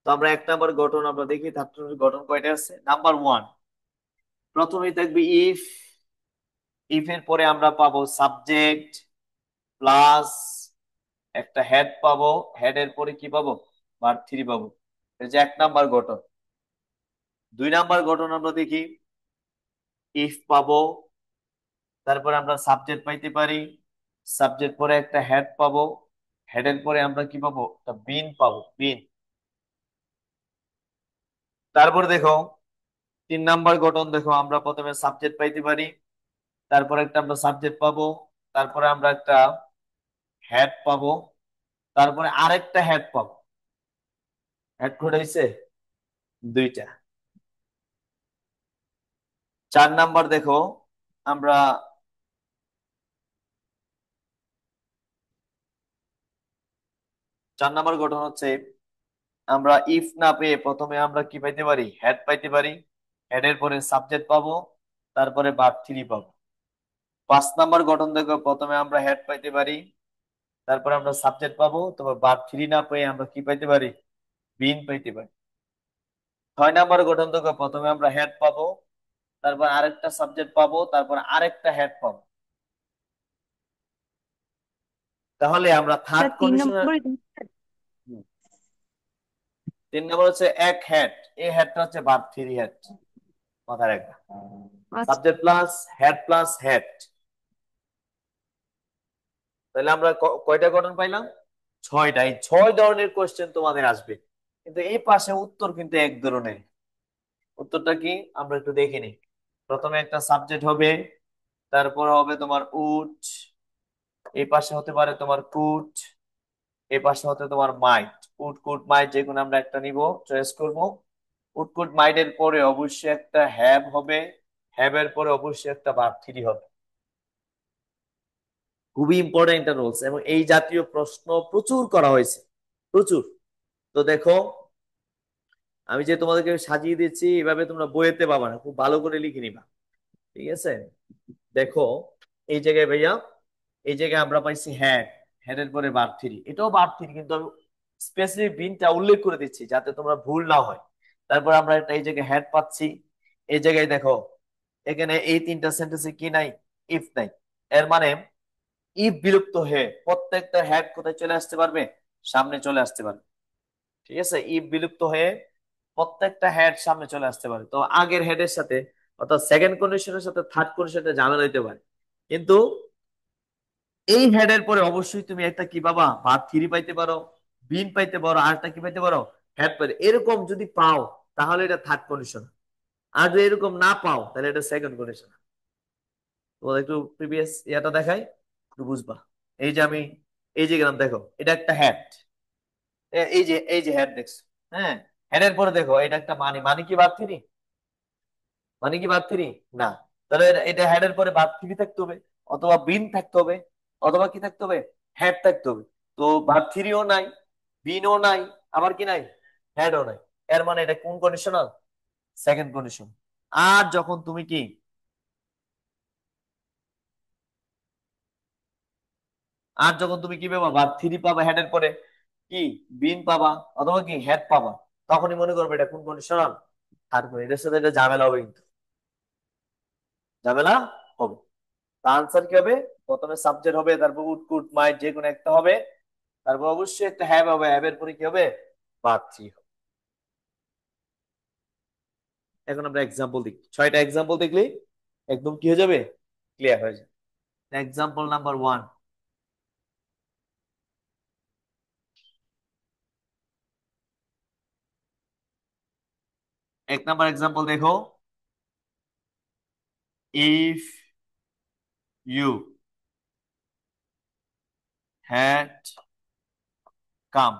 Speaker 1: তো আমরা 1 নাম্বার গঠন আমরা দেখি, থার্ড গঠন কয়টা আছে। নাম্বার 1, প্রথমেই থাকবে ইফ, ইফ এর পরে আমরা পাবো সাবজেক্ট প্লাস একটা হেড পাবো, হেড এর পরে কি পাবো? ভার্ব 3 পাবো। এই যে 1 নাম্বার গঠন। 2 নাম্বার গঠন আমরা দেখি, ইফ পাবো, তারপর আমরা সাবজেক্ট পাইতে পারি, সাবজেক্ট পরে একটা হেড পাবো, হেডের পরে আমরা কি পাবো, একটা বিন পাবো, বিন। তারপর দেখো 3 নাম্বার গঠন দেখো, আমরা প্রথমে সাবজেক্ট পাইতে পারি, তারপরে একটা আমরা সাবজেক্ট পাবো, তারপরে আমরা একটা হেড পাবো, তারপরে আরেকটা হেড পাবো। হেড কোড হয়েছে 2টা। 4 নাম্বার দেখো, আমরা 4 নাম্বার গঠন হচ্ছে, আমরা ইফ না পেয়ে প্রথমে আমরা কি পাইতে পারি, হেড পাইতে পারি, হেডের পরে সাবজেক্ট পাবো, তারপরে ভার্ব 3 পাবো। 5 নাম্বার গঠন দেখো, প্রথমে আমরা হেড পাইতে পারি, তারপরে আমরা সাবজেক্ট পাবো, তারপর ভার্ব 3 না পেয়ে আমরা কি পাইতে পারি, বিন পাইতে পারি। 6 নাম্বার গঠন দেখো, প্রথমে আমরা হেড পাবো, তারপর আরেকটা সাবজেক্ট পাবো, তারপর আরেকটা হেড পাবো। তাহলে আমরা থার্ড
Speaker 2: স্যার তিন
Speaker 1: কন্ডিশনের
Speaker 2: নম্বরে
Speaker 1: 3 নাম্বার হচ্ছে এক হেড, এই হেডটা হচ্ছে ভার্ব 3 হেড, মাথায় রাখবা।
Speaker 2: আচ্ছা
Speaker 1: subject plus had plus had. তাহলে আমরা কয়টা গঠন পাইলাম, 6টা। এই 6 ধরনের কোশ্চেন তোমাদের আসবে, কিন্তু এই পাশে উত্তর কিন্তু এক ধরনের। উত্তরটা কি আমরা একটু দেখে নিই। প্রথমে একটা সাবজেক্ট হবে, তারপর হবে তোমার উড, এই পাশে হতে পারে তোমার কুট, এই পাশে হতে তোমার মাইট। উড কুট মাইট যে কোনো আমরা একটা নিব, চয়েস করব। উড কুট মাইটের পরে অবশ্যই একটা হ্যাভ হবে, হ্যাভের পরে অবশ্যই একটা ভার্ব 3 হবে। খুবই ইম্পর্টেন্ট রুলস, এবং এই জাতীয় প্রশ্ন প্রচুর করা হয়েছে, প্রচুর। তো দেখো, আমি যে তোমাদেরকে সাজিয়ে দিচ্ছি এভাবে তোমরা বইয়েতে পাবা না, খুব ভালো করে লিখে নিবা, ঠিক আছে? দেখো এই জায়গায় ভাইয়া, এই জায়গায় আমরা পাইছি হেড, হেডের পরে ভার্ব 3, এটাও ভার্ব 3, কিন্তু আমি স্পেসিফিক বিনটা উল্লেখ করে দিচ্ছি যাতে তোমরা ভুল না হয়। তারপর আমরা একটা এই জায়গায় হেড পাচ্ছি, এই জায়গায় দেখো এখানে এই 3টা সেন্টেন্সে কি নাই, ইফ নাই। এর মানে ইফ বিলুপ্ত হয়ে প্রত্যেকটা হেড কোথায় চলে আসতে পারবে, সামনে চলে আসতে পারবে, ঠিক আছে? ইফ বিলুপ্ত হয়ে প্রত্যেকটা হেড সামনে চলে আসতে পারে। তো আগের হেডের সাথে, অর্থাৎ সেকেন্ড কন্ডিশনের সাথে থার্ড কন্ডিশনের ঝামেলা হইতে পারে, কিন্তু এই হেডের পরে অবশ্যই তুমি একটা কি পাবা, ভার্ব 3 পাইতে পারো, বিন পাইতে পারো, আর একটা কি পাইতে পারো, হেড পাইতে। এরকম যদি পাও তাহলে এটা থার্ড কন্ডিশন, আর যদি এরকম না পাও তাহলে এটা সেকেন্ড কন্ডিশন। তোমাদের একটু প্রিভিয়াস ইয়াটা দেখাই, একটু বুঝবা। এই যে আমি এই যে গেলাম, দেখো এটা একটা হেড, এই যে হেড দেখছো, হ্যাঁ? হেডের পরে দেখো এটা একটা মানি, মানি কি ভার্ব 3, মানে কি ভার্ব 3 না? তাহলে এটা হেডের পরে ভার্ব 3 থাকতে হবে, অথবা বিন থাকতে হবে, অথবা কি থাকতে হবে, হেড থাকতে হবে। তো ভার্ব 3ও নাই, বিনও নাই, আবার কি নাই, হেডও নাই। এর মানে এটা কোন কন্ডিশনাল, সেকেন্ড কন্ডিশন। আর যখন তুমি কি, আর যখন তুমি কি পাবা, ভার্ব 3 পাবা, হেডের পরে কি বিন পাবা, অথবা কি হেড পাবা, তখনই মনে করবে এটা কোন কন্ডিশনাল, থার্ড কন্ডিশন। এটার সাথে এটা ঝামেলা হবে, কিন্তু ঝামেলা হবে। আনসার কি হবে, প্রথমে সাবজেক্ট হবে, তারপর উড কুড মাইট যে কোনো একটা হবে, তারপর অবশ্যই একটা হ্যাভ হবে, হ্যাভের পরে কি হবে, ভার্ব 3 হবে। এখন আমরা এক্সাম্পল দেখি, 6টা এক্সাম্পল দেখলেই একদম কি হয়ে যাবে, ক্লিয়ার হয়ে যাবে। এক্সাম্পল নাম্বার 1, এক নাম্বার এক্সাম্পল দেখো, ইফ ইউ হ্যাড কাম,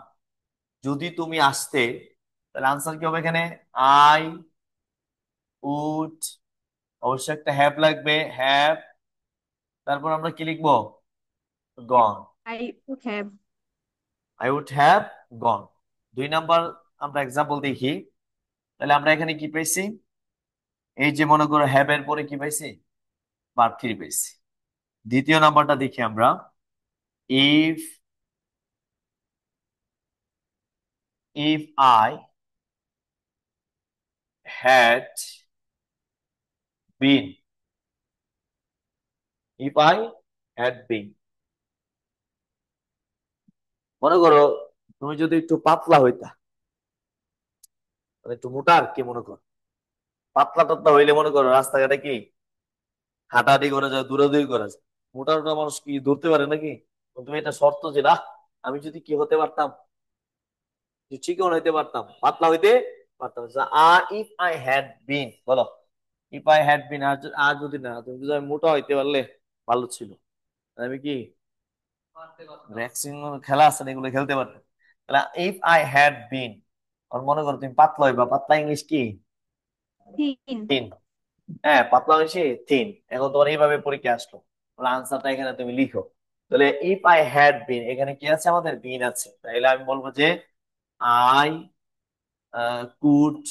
Speaker 1: যদি তুমি আসতে, তাহলে আনসার কি হবে এখানে, আই উড, অবশ্যই একটা হ্যাভ লাগবে, হ্যাভ, তারপর আমরা কি লিখবো, gone,
Speaker 2: I would have.
Speaker 1: I would have gone. 2 number আমরা এক্সাম্পল দেখি, তাহলে আমরা এখানে কি পেয়েছি, এই যে মনে করো হ্যাভ এর পরে কি পাইছি, ভার্ব 3 পেয়েছি। দ্বিতীয় নাম্বারটা দেখি আমরা, if if I had been, if I had been, মনে করো তুমি যদি একটু পাতলা হইতা, মানে একটু মোটা আর কি, মনে করো পাতলা টাতলা হইলে মনে করো রাস্তাঘাটে কি হাঁটাহাঁটি করা যায়, দৌড়াদৌড়ি করা যায়, মোটা মোটা মানুষ কি ধরতে পারে নাকি? তুমি এটা শর্ত যে না, আমি যদি কি হতে পারতাম, চিকন হইতে পারতাম, পাতলা হইতে পারতাম। আর ইফ আই হ্যাড বিন, বলো ইফ আই হ্যাড বিন, আর যদি না, তুমি যদি আমি মোটা হইতে পারলে ভালো ছিল, আমি কি ম্যাক্সিমাম খেলা আছে না, এগুলো খেলতে পারতাম। তাহলে ইফ আই হ্যাড বিন, আর মনে করো তুমি পাতলা হইবা, পাতলা ইংলিশ কি?
Speaker 2: তিন।
Speaker 1: থিন। হ্যাঁ, পাতলা ইংলিশে থিন। এখন তোমার এইভাবে পরীক্ষা আসলো, তাহলে আনসারটা এখানে তুমি লিখো। তাহলে ইফ আই হ্যাড বিন, এখানে কি আছে আমাদের? বিন আছে। তাহলে আমি বলবো যে আই কুড,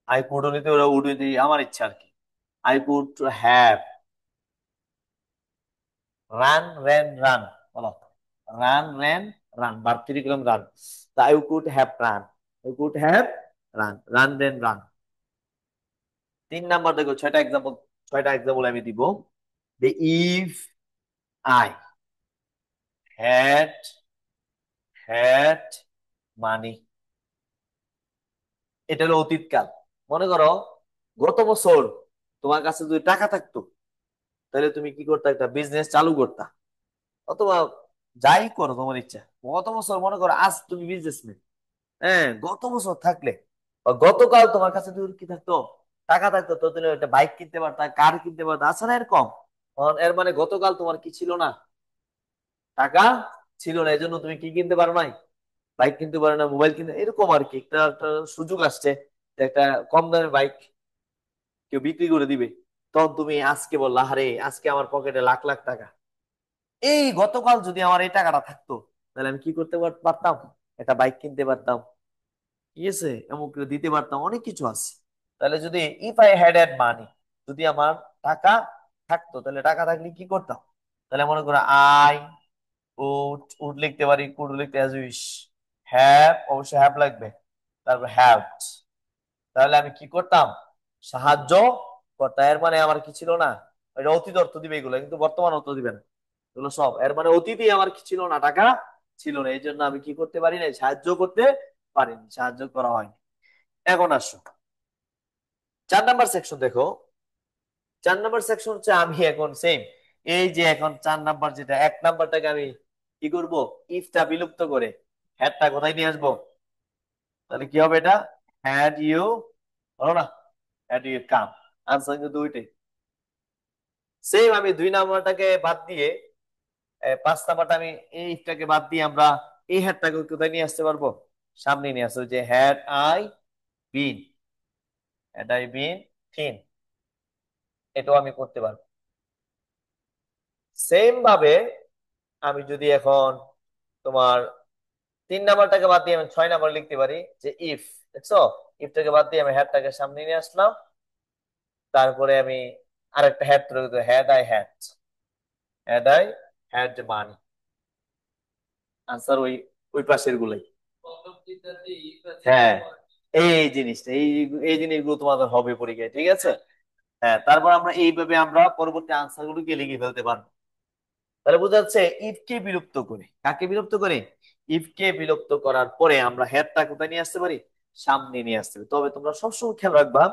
Speaker 1: আই কুড নিতে, ওরা উড নিতে, আমার ইচ্ছা আর কি। I could have run ran run, বলো run ran run, verb three করলাম রান। তা I could have run, I could have run, run ran run. 3 number দেখো, 6টা এক্সাম্পল, 6টা এক্সাম্পল আমি দিব। যে if I had had money, এটা হলো অতীতকাল। মনে করো গত বছর তোমার কাছে যদি টাকা থাকতো, তাহলে তুমি কি করতে? একটা বিজনেস চালু করতা, অথবা যাই করো তোমার ইচ্ছা। গত বছর মনে করো, আজ তুমি বিজনেসম্যান, হ্যাঁ, গত বছর থাকলে বা গতকাল তোমার কাছে যদি কি থাকতো, টাকা থাকতো, তো তুমি একটা বাইক কিনতে পারতা, কার কিনতে পারতা, আছে না এরকম? এর মানে গতকাল তোমার কি ছিল না? টাকা ছিল না, এই জন্য তুমি কি কিনতে পারো নাই? বাইক কিনতে পারো না, মোবাইল কিনতে, এরকম আর কি। একটা একটা সুযোগ আসছে যে একটা কম দামে বাইক কেউ বিক্রি করে দিবে, তখন তুমি আজকে বললা, আরে আজকে আমার পকেটে লাখ লাখ টাকা, এই গতকাল যদি আমার এই টাকাটা থাকতো, তাহলে আমি কি করতে পারতাম? একটা বাইক কিনতে পারতাম, ঠিক আছে, এমন করে দিতে পারতাম, অনেক কিছু আছে। তাহলে যদি ইফ আই হ্যাড হ্যাড মানি, যদি আমার টাকা থাকতো, তাহলে টাকা থাকলে কি করতাম? তাহলে মনে করো আই উড, উড লিখতে পারি, কুড লিখতে অ্যাজ উইশ, হ্যাভ অবশ্যই হ্যাভ লাগবে, তারপর হ্যাভড। তাহলে আমি কি করতাম? সাহায্য করতাম। এর মানে আমার কি ছিল না? এটা অতীত অর্থ দিবে এগুলো, কিন্তু বর্তমান অর্থ দিবে না এগুলো সব। এর মানে অতীতে আমার কি ছিল না? টাকা ছিল না, এই জন্য আমি কি করতে পারি না? সাহায্য করতে পারিনি, সাহায্য করা হয়নি। এখন আসো 4 নাম্বার সেকশন দেখো। 4 নাম্বার সেকশন হচ্ছে, আমি এখন সেম, এই যে এখন 4 নাম্বার, যেটা 1 নাম্বারটাকে আমি কি করব? ইফটা বিলুপ্ত করে হ্যাডটা কোথায় নিয়ে আসবো? তাহলে কি হবে এটা? হ্যাড ইউ, বলো না, হ্যাড ইউ কাম। আনসার কিন্তু দুইটাই সেম। আমি 2 নাম্বারটাকে বাদ দিয়ে, 5 নাম্বারটা আমি এই ইফটাকে বাদ দিয়ে, আমরা এই হ্যাডটাকে কোথায় নিয়ে আসতে পারবো? সামনে নিয়ে আসতে, যে had I been, had I been thin, এটাও আমি করতে পারবো। সেম ভাবে আমি যদি এখন তোমার 3 নাম্বারটাকে বাদ দিয়ে আমি 6 নাম্বার লিখতে পারি, যে ইফ, দেখছো, ইফটাকে বাদ দিয়ে আমি হ্যাডটাকে সামনে নিয়ে আসলাম, তারপরে আমি আরেকটা হ্যাড তৈরি করতে, had I had, had I had money. Answer ওই ওই পাশের গুলাই। হ্যাঁ, এই জিনিসটা, এই জিনিসগুলো তোমাদের হবে পরীক্ষায়, ঠিক আছে? হ্যাঁ, তারপর আমরা এইভাবে আমরা পরবর্তী আনসার গুলোকে লিখে ফেলতে পারবো। তাহলে বোঝা যাচ্ছে ইফ কে বিলুপ্ত করে, কাকে বিলুপ্ত করে? ইফ কে বিলুপ্ত করার পরে আমরা হেডটা কোথায় নিয়ে আসতে পারি? সামনে নিয়ে আসতে পারি। তবে তোমরা সবসময় খেয়াল রাখবা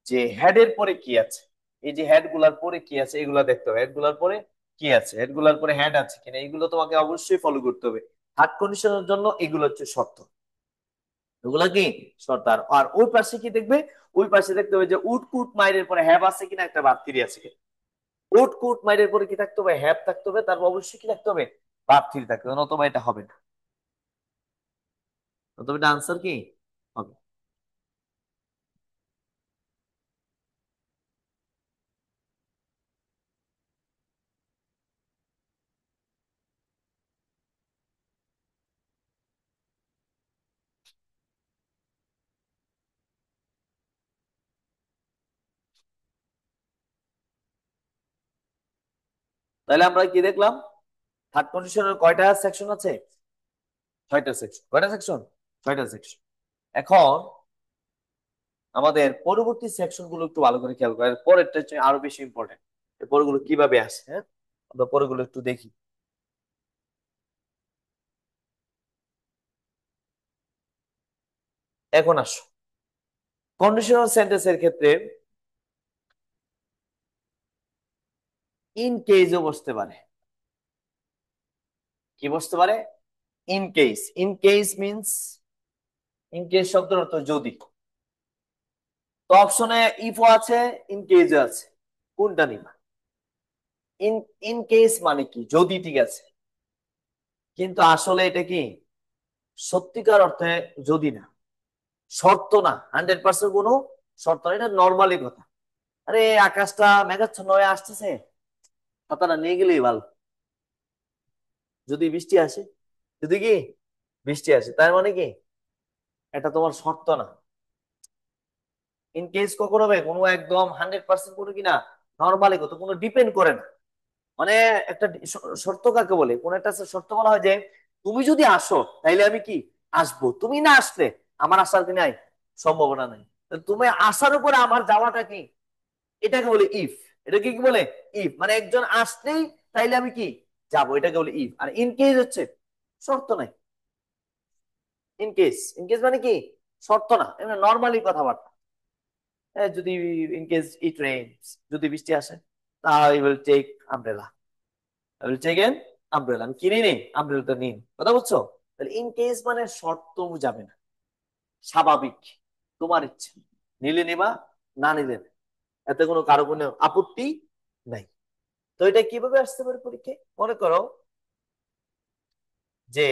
Speaker 1: যে হেডের পরে কি আছে। এই যে হেড গুলার পরে কি আছে, এগুলা দেখতে হবে। হেড গুলার পরে কি আছে, হেড গুলার পরে হেড আছে কিনা, এগুলো তোমাকে অবশ্যই ফলো করতে হবে। থার্ড কন্ডিশনের জন্য এগুলো হচ্ছে শর্ত, এগুলা কি শর্ত। আর ওই পাশে কি দেখবে? ওই পাশে দেখতে হবে যে উড কুট মাইরের পরে হ্যাভ আছে কিনা, একটা ভার্ব থ্রি আছে কিনা। উড কুট মাইরের পরে কি থাকতে হবে? হ্যাভ থাকতে হবে, তারপর অবশ্যই কি থাকতে হবে? ভার্ব থ্রি থাকতে হবে, নতুবা এটা হবে না, নতুবা এটা আনসার কি হবে? তাহলে আমরা কি দেখলাম? থার্ড কন্ডিশনের কয়টা সেকশন আছে? 6টা সেকশন। কয়টা সেকশন? 6টা সেকশন। এখন আমাদের পরবর্তী সেকশন গুলো একটু ভালো করে খেয়াল করার, পরেরটা হচ্ছে আরো বেশি ইম্পর্টেন্ট। পরেরগুলো কিভাবে আসে, হ্যাঁ, আমরা পরেরগুলো একটু দেখি। এখন আসো কন্ডিশনাল সেন্টেন্সের ক্ষেত্রে ইন কেসও বসতে পারে। কি বসতে পারে? In case. In case means, in case শব্দের অর্থ যদি। তো অপশনে ইফও আছে, ইন কেসও আছে, কোনটা নিবা? ইন ইন কেস মানে কি? যদি, ঠিক আছে, কিন্তু আসলে এটা কি সত্যিকার অর্থে যদি না, শর্ত না, 100% কোনো শর্ত না, এটা নর্মালি কথা। আরে আকাশটা মেঘাচ্ছন্ন হয়ে আসতেছে, ছাতাটা নিয়ে গেলেই ভালো, যদি বৃষ্টি আসে। যদি কি বৃষ্টি আসে, তার মানে কি এটা তোমার শর্ত না। ইন কেস কখন হবে? কোনো একদম 100% কোনো কিনা নর্মালি কথা, কোনো ডিপেন্ড করে না। মানে একটা শর্ত কাকে বলে? কোন একটা শর্ত বলা হয় যে তুমি যদি আসো তাইলে আমি কি আসবো, তুমি না আসলে আমার আসার কি নাই, সম্ভাবনা নাই। তো তুমি আসার উপরে আমার যাওয়াটা কি, এটাকে বলে ইফ। এটাকে কি বলে? ইফ। মানে একজন আসলেই তাইলে আমি কি যাবো, এটাকে বলে ইফ। আর ইন কেস হচ্ছে শর্ত নাই। ইন কেস, ইন কেস মানে কি শর্ত না, এমনি নর্মালি কথাবার্তা। যদি ইন কেস ইট রেইনস, যদি বৃষ্টি আসে, I will take umbrella, I will take an umbrella, আমি কিনে নিই আমব্রেলাটা, নিন। কথা বুঝছো? তাহলে ইন কেস মানে শর্ত যাবে না, স্বাভাবিক, তোমার ইচ্ছে, নিলে নিবা, না নিলে না। এতে কোনো কারো কোনো আপত্তি নাই। তো এটা কিভাবে আসতে পারে পরীক্ষায়? মনে করো যে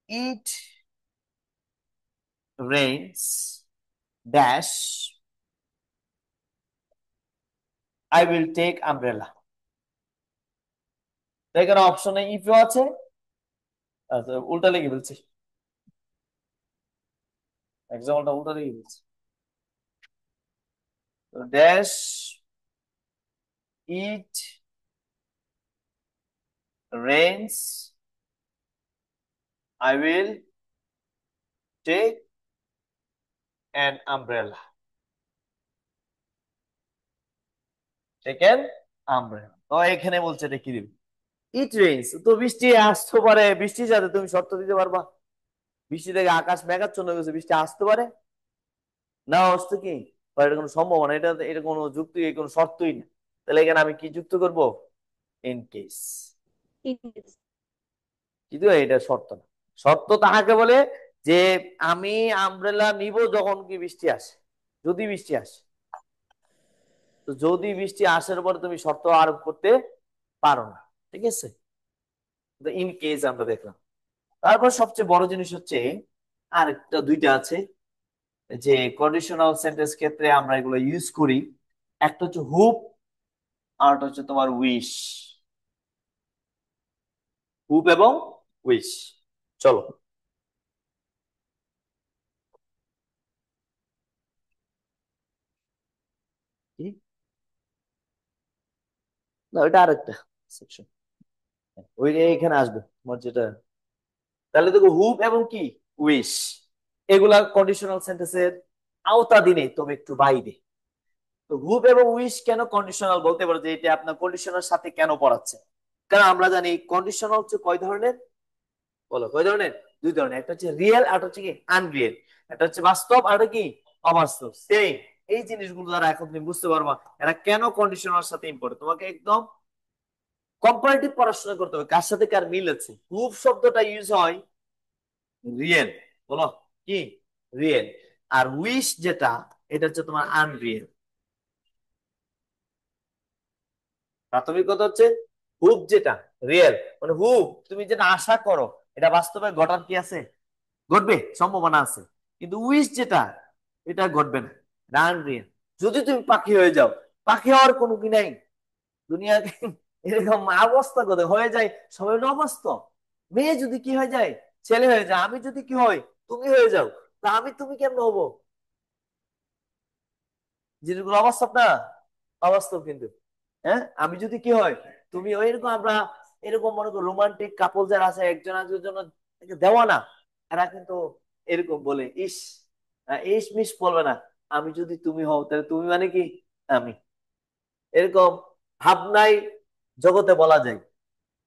Speaker 1: it rains dash, I will take umbrella. এখানে অপশনে ইফও আছে। আচ্ছা, উল্টা লিখে ফেলছি, এক্সাম্পলটা উল্টা লিখে ফেলছি। Dash it rains, I will take an umbrella. Take an umbrella. তো এখানে বলছে এটা কি দিবে? It rains, তো বৃষ্টি আসতে পারে, বৃষ্টির সাথে তুমি শর্ত দিতে পারবা? বৃষ্টি থেকে আকাশ মেঘাচ্ছন্ন হয়ে গেছে, বৃষ্টি আসতে পারে না, আসতে কি বা এটা কোনো সম্ভাবনা, এটা এটা কোনো যুক্তি, কোনো শর্তই না। তাহলে এখানে আমি কি যুক্ত করব? In case. কিন্তু এটা শর্ত না। শর্ত তাহাকে বলে যে আমি আমব্রেলা নিব যখন কি বৃষ্টি আসে, যদি বৃষ্টি আসে। তো যদি বৃষ্টি আসার পরে তুমি শর্ত আরোপ করতে পারো না, ঠিক আছে? ইন কেস আমরা দেখলাম। তারপর সবচেয়ে বড় জিনিস হচ্ছে আরেকটা, দুইটা আছে যে কন্ডিশনাল সেন্টেন্স ক্ষেত্রে আমরা এগুলো ইউজ করি। একটা হচ্ছে হুপ, আর একটা হচ্ছে তোমার উইশ। হুপ এবং উইশ। চলো, কি না, ওইটা আরেকটা সেকশন, ওই এখানে আসবে তোমার যেটা। তাহলে দেখো হুপ এবং কি উইশ, এগুলা কন্ডিশনাল সেন্টেন্সের আওতাধীনে, তবে একটু বাইরে। তো হুপ এবং উইশ কেন কন্ডিশনাল? বলতে পারো যে এটা আপনার কন্ডিশনাল সাথে কেন পড়াচ্ছে। কারণ আমরা জানি কন্ডিশনাল হচ্ছে কয় ধরনের, বলো কয় ধরনের? দুই ধরনের, একটা হচ্ছে রিয়েল আর হচ্ছে কি আনরিয়েল। একটা হচ্ছে বাস্তব আর কি অবাস্তব। সেই এই জিনিসগুলো দ্বারা এখন তুমি বুঝতে পারবা এরা কেন কন্ডিশনাল সাথে ইম্পর্টেন্ট। তোমাকে একদম কম্পারেটিভ পড়াশোনা করতে হবে, কার সাথে কার মিল আছে। হুপ শব্দটা ইউজ হয় রিয়েল, বলো কি রিয়েল। আর উইশ যেটা, এটা হচ্ছে তোমার আনরিয়েল। প্রাথমিক কথা হচ্ছে হুপ যেটা রিয়েল, মানে হুপ তুমি যেটা আশা করো এটা বাস্তবে ঘটার কি আছে, ঘটবে, সম্ভাবনা আছে। কিন্তু উইশ যেটা, এটা ঘটবে না, এটা আনরিয়েল। যদি তুমি পাখি হয়ে যাও, পাখি হওয়ার কোনো কি নাই দুনিয়া। এরকম অবস্থা কোথায় হয়ে যায়, সবাই অবাস্তব। মেয়ে যদি কি হয়ে যায়, ছেলে হয়ে যায়। আমি যদি কি হয়, তুমি হয়ে যাও, তা আমি তুমি কেমন হবো? জিনিসগুলো অবাস্তব না? অবাস্তব কিন্তু। হ্যাঁ, আমি যদি কি হয়, তুমি এরকম, আমরা এরকম মনে করো রোমান্টিক কাপল যারা আছে, একজন একজনের জন্য দেওয়া না, এরা কিন্তু এরকম বলে ইস, ইস মিস বলবে না, আমি যদি তুমি হও তাহলে তুমি মানে কি আমি। এরকম ভাবনাই জগতে বলা যায়,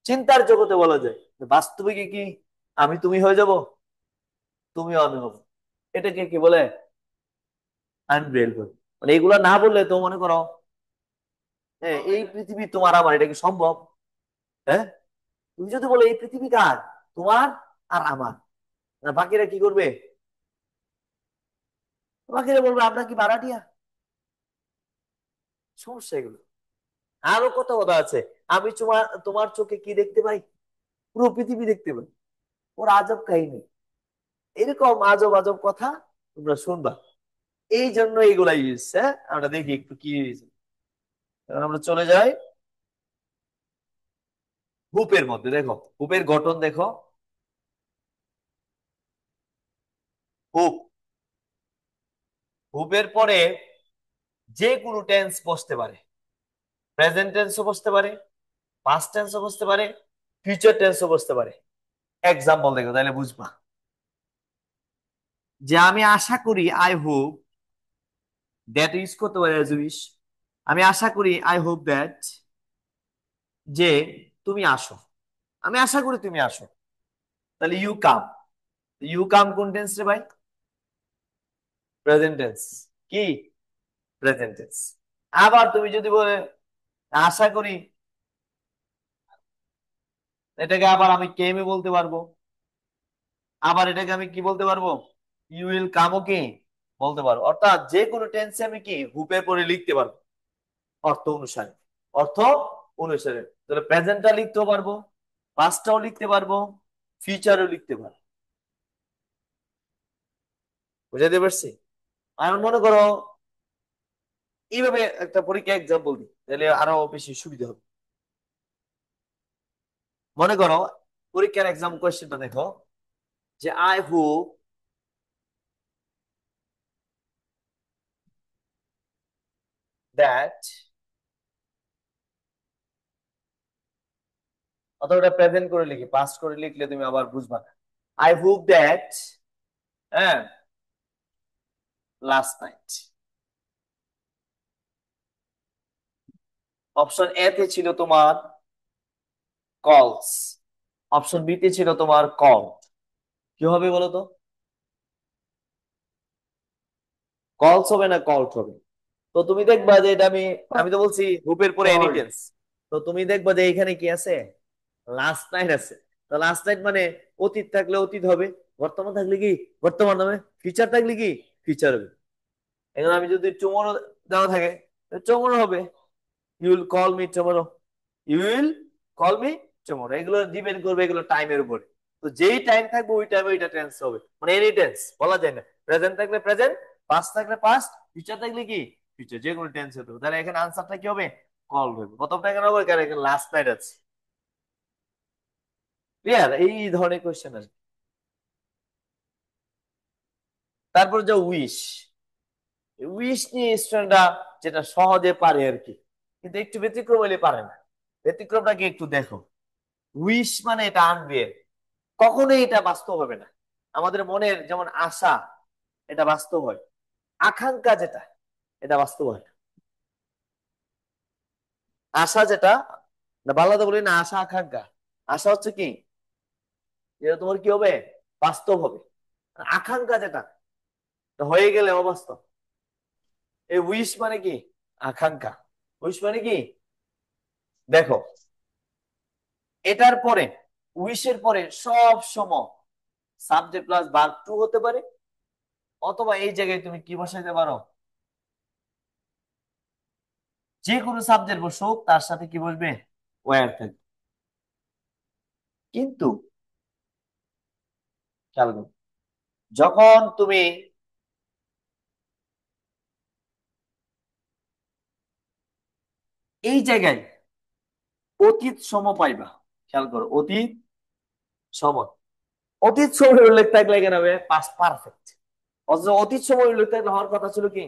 Speaker 1: চিন্তার জগতে বলা যায়। বাস্তবিক কি আমি তুমি হয়ে যাব, তুমি আমি হবো। এটাকে কি বলে? আনরিয়েল বলে। মানে এগুলা না বললে তো মনে করো হ্যাঁ, এই পৃথিবী তোমার আমার, এটা কি সম্ভব? হ্যাঁ, তুমি যদি বলো এই পৃথিবী কার, তোমার আর আমার, না বাকিরা কি করবে? বাকিরা বলবে আমরা কি ভাড়াটিয়া। সমস্যা এগুলো। আরো কত কথা আছে। আমি তোমার তোমার চোখে কি দেখতে পাই? পুরো পৃথিবী দেখতে পাই। ওর আজব কাহিনী। এরকম আজব আজব কথা তোমরা শুনবা। এই জন্য এগুলা ইউজ। হ্যাঁ, আমরা দেখি একটু কি হয়েছে। এবার আমরা চলে যাই হুপের মধ্যে। দেখো হুপের গঠন দেখো। হুপ, হুপের পরে যে কোনো টেন্স বসতে পারে। প্রেজেন্ট টেন্সও বসতে পারে, পাস্ট টেন্সও বসতে পারে, ফিউচার টেন্সও বসতে পারে। এক্সাম্পল দেখো তাহলে বুঝবা। যে আমি আশা করি, আই হোপ দ্যাট ইউজ করতে পারি অ্যাজ উইশ। আমি আশা করি, আই হোপ দ্যাট, যে তুমি আসো। আমি আশা করি তুমি আসো। তাহলে ইউ কাম। ইউ কাম কোন টেন্স রে ভাই? Present tense. কি? Present tense. আবার তুমি যদি বলে আশা করি, এটাকে আবার আমি কেমে বলতে পারবো। আবার এটাকে আমি কি বলতে পারবো? ইউ উইল কামও কি বলতে পারবো। অর্থাৎ যে কোনো টেন্সে আমি কি হুপের পরে লিখতে পারবো অর্থ অনুসারে। অর্থ অনুসারে তাহলে প্রেজেন্টটা লিখতেও পারবো, পাস্টটাও লিখতে পারবো, ফিউচারও লিখতে পারবো। বুঝাতে পারছি? আমি মনে করো এইভাবে একটা পরীক্ষা এক্সাম্পল দিই, তাহলে আরো বেশি সুবিধা হবে। মনে করো পরীক্ষার এক্সাম কোয়েশ্চেনটা দেখো, যে আই হোপ দ্যাট, অথবা এটা প্রেজেন্ট করে লিখি, পাস্ট করে লিখলে তুমি আবার বুঝবা না। আই হোপ দ্যাট, হ্যাঁ, লাস্ট নাইট। অপশন এ তে ছিল তোমার কলস, অপশন বি তে ছিল তোমার কল। কি হবে বলো তো? কলস হবে না কল হবে? তো তুমি দেখবা যে এটা আমি আমি তো বলছি হুপের পরে এনি
Speaker 4: কল্ড।
Speaker 1: টেন্স। তো তুমি দেখবা যে এখানে কি আছে? লাস্ট নাইট আছে। তো লাস্ট নাইট মানে অতীত থাকলে অতীত হবে, বর্তমান থাকলে কি বর্তমান হবে, ফিউচার থাকলে কি ফিউচার হবে। এখন আমি যদি টুমরো দেওয়া থাকে, টুমরো হবে। You will call me tomorrow, you will call me tomorrow. এগুলো ডিপেন্ড করবে এগুলো টাইমের উপরে। তো যেই টাইম থাকবে ওই টাইমে ওইটা টেন্স হবে, মানে এনি টেন্স বলা যায় না। প্রেজেন্ট থাকলে প্রেজেন্ট, পাস্ট থাকলে পাস্ট, ফিউচার থাকলে কি ফিউচার, যে কোনো টেন্স হতে হবে। তাহলে এখানে আনসারটা কি হবে? কল হবে। প্রথমটা কেন হবে? কারণ এখানে লাস্ট নাইট আছে। ক্লিয়ার? এই ধরনের কোয়েশ্চেন আছে। তারপর যে উইশ, উইশ নিয়ে স্টুডেন্টরা যেটা সহজে পারে আর কি, কিন্তু একটু ব্যতিক্রম হলে পারে না। ব্যতিক্রমটাকে একটু দেখো। উইশ মানে এটা আনবে, কখনোই এটা বাস্তব হবে না। আমাদের মনের যেমন আশা, এটা বাস্তব হয়। আকাঙ্ক্ষা যেটা, এটা বাস্তব হয় না। আশা যেটা, না বাংলাতে বলি না আশা আকাঙ্ক্ষা। আশা হচ্ছে কি, যেটা তোমার কি হবে, বাস্তব হবে। আর আকাঙ্ক্ষা যেটা, এটা হয়ে গেলে অবাস্তব। এই উইশ মানে কি? আকাঙ্ক্ষা। উইশ মানে কি? দেখো, এটার পরে, উইশের পরে সব সময় সাবজেক্ট প্লাস ভার্ব টু হতে পারে, অথবা এই জায়গায় তুমি কি বসাইতে পারো, যে কোনো সাবজেক্ট বসুক তার সাথে কি বসবে, ওয়্যার থাকবে। কিন্তু খেয়াল করো, যখন তুমি এই জায়গায় অতীত সম পাইবা, খেয়াল করো অতীত সময়। অতীত সময় উল্লেখ থাকলে কেন হবে পাস্ট পারফেক্ট। অথচ অতীত সময় উল্লেখ থাকলে হওয়ার কথা ছিল কি,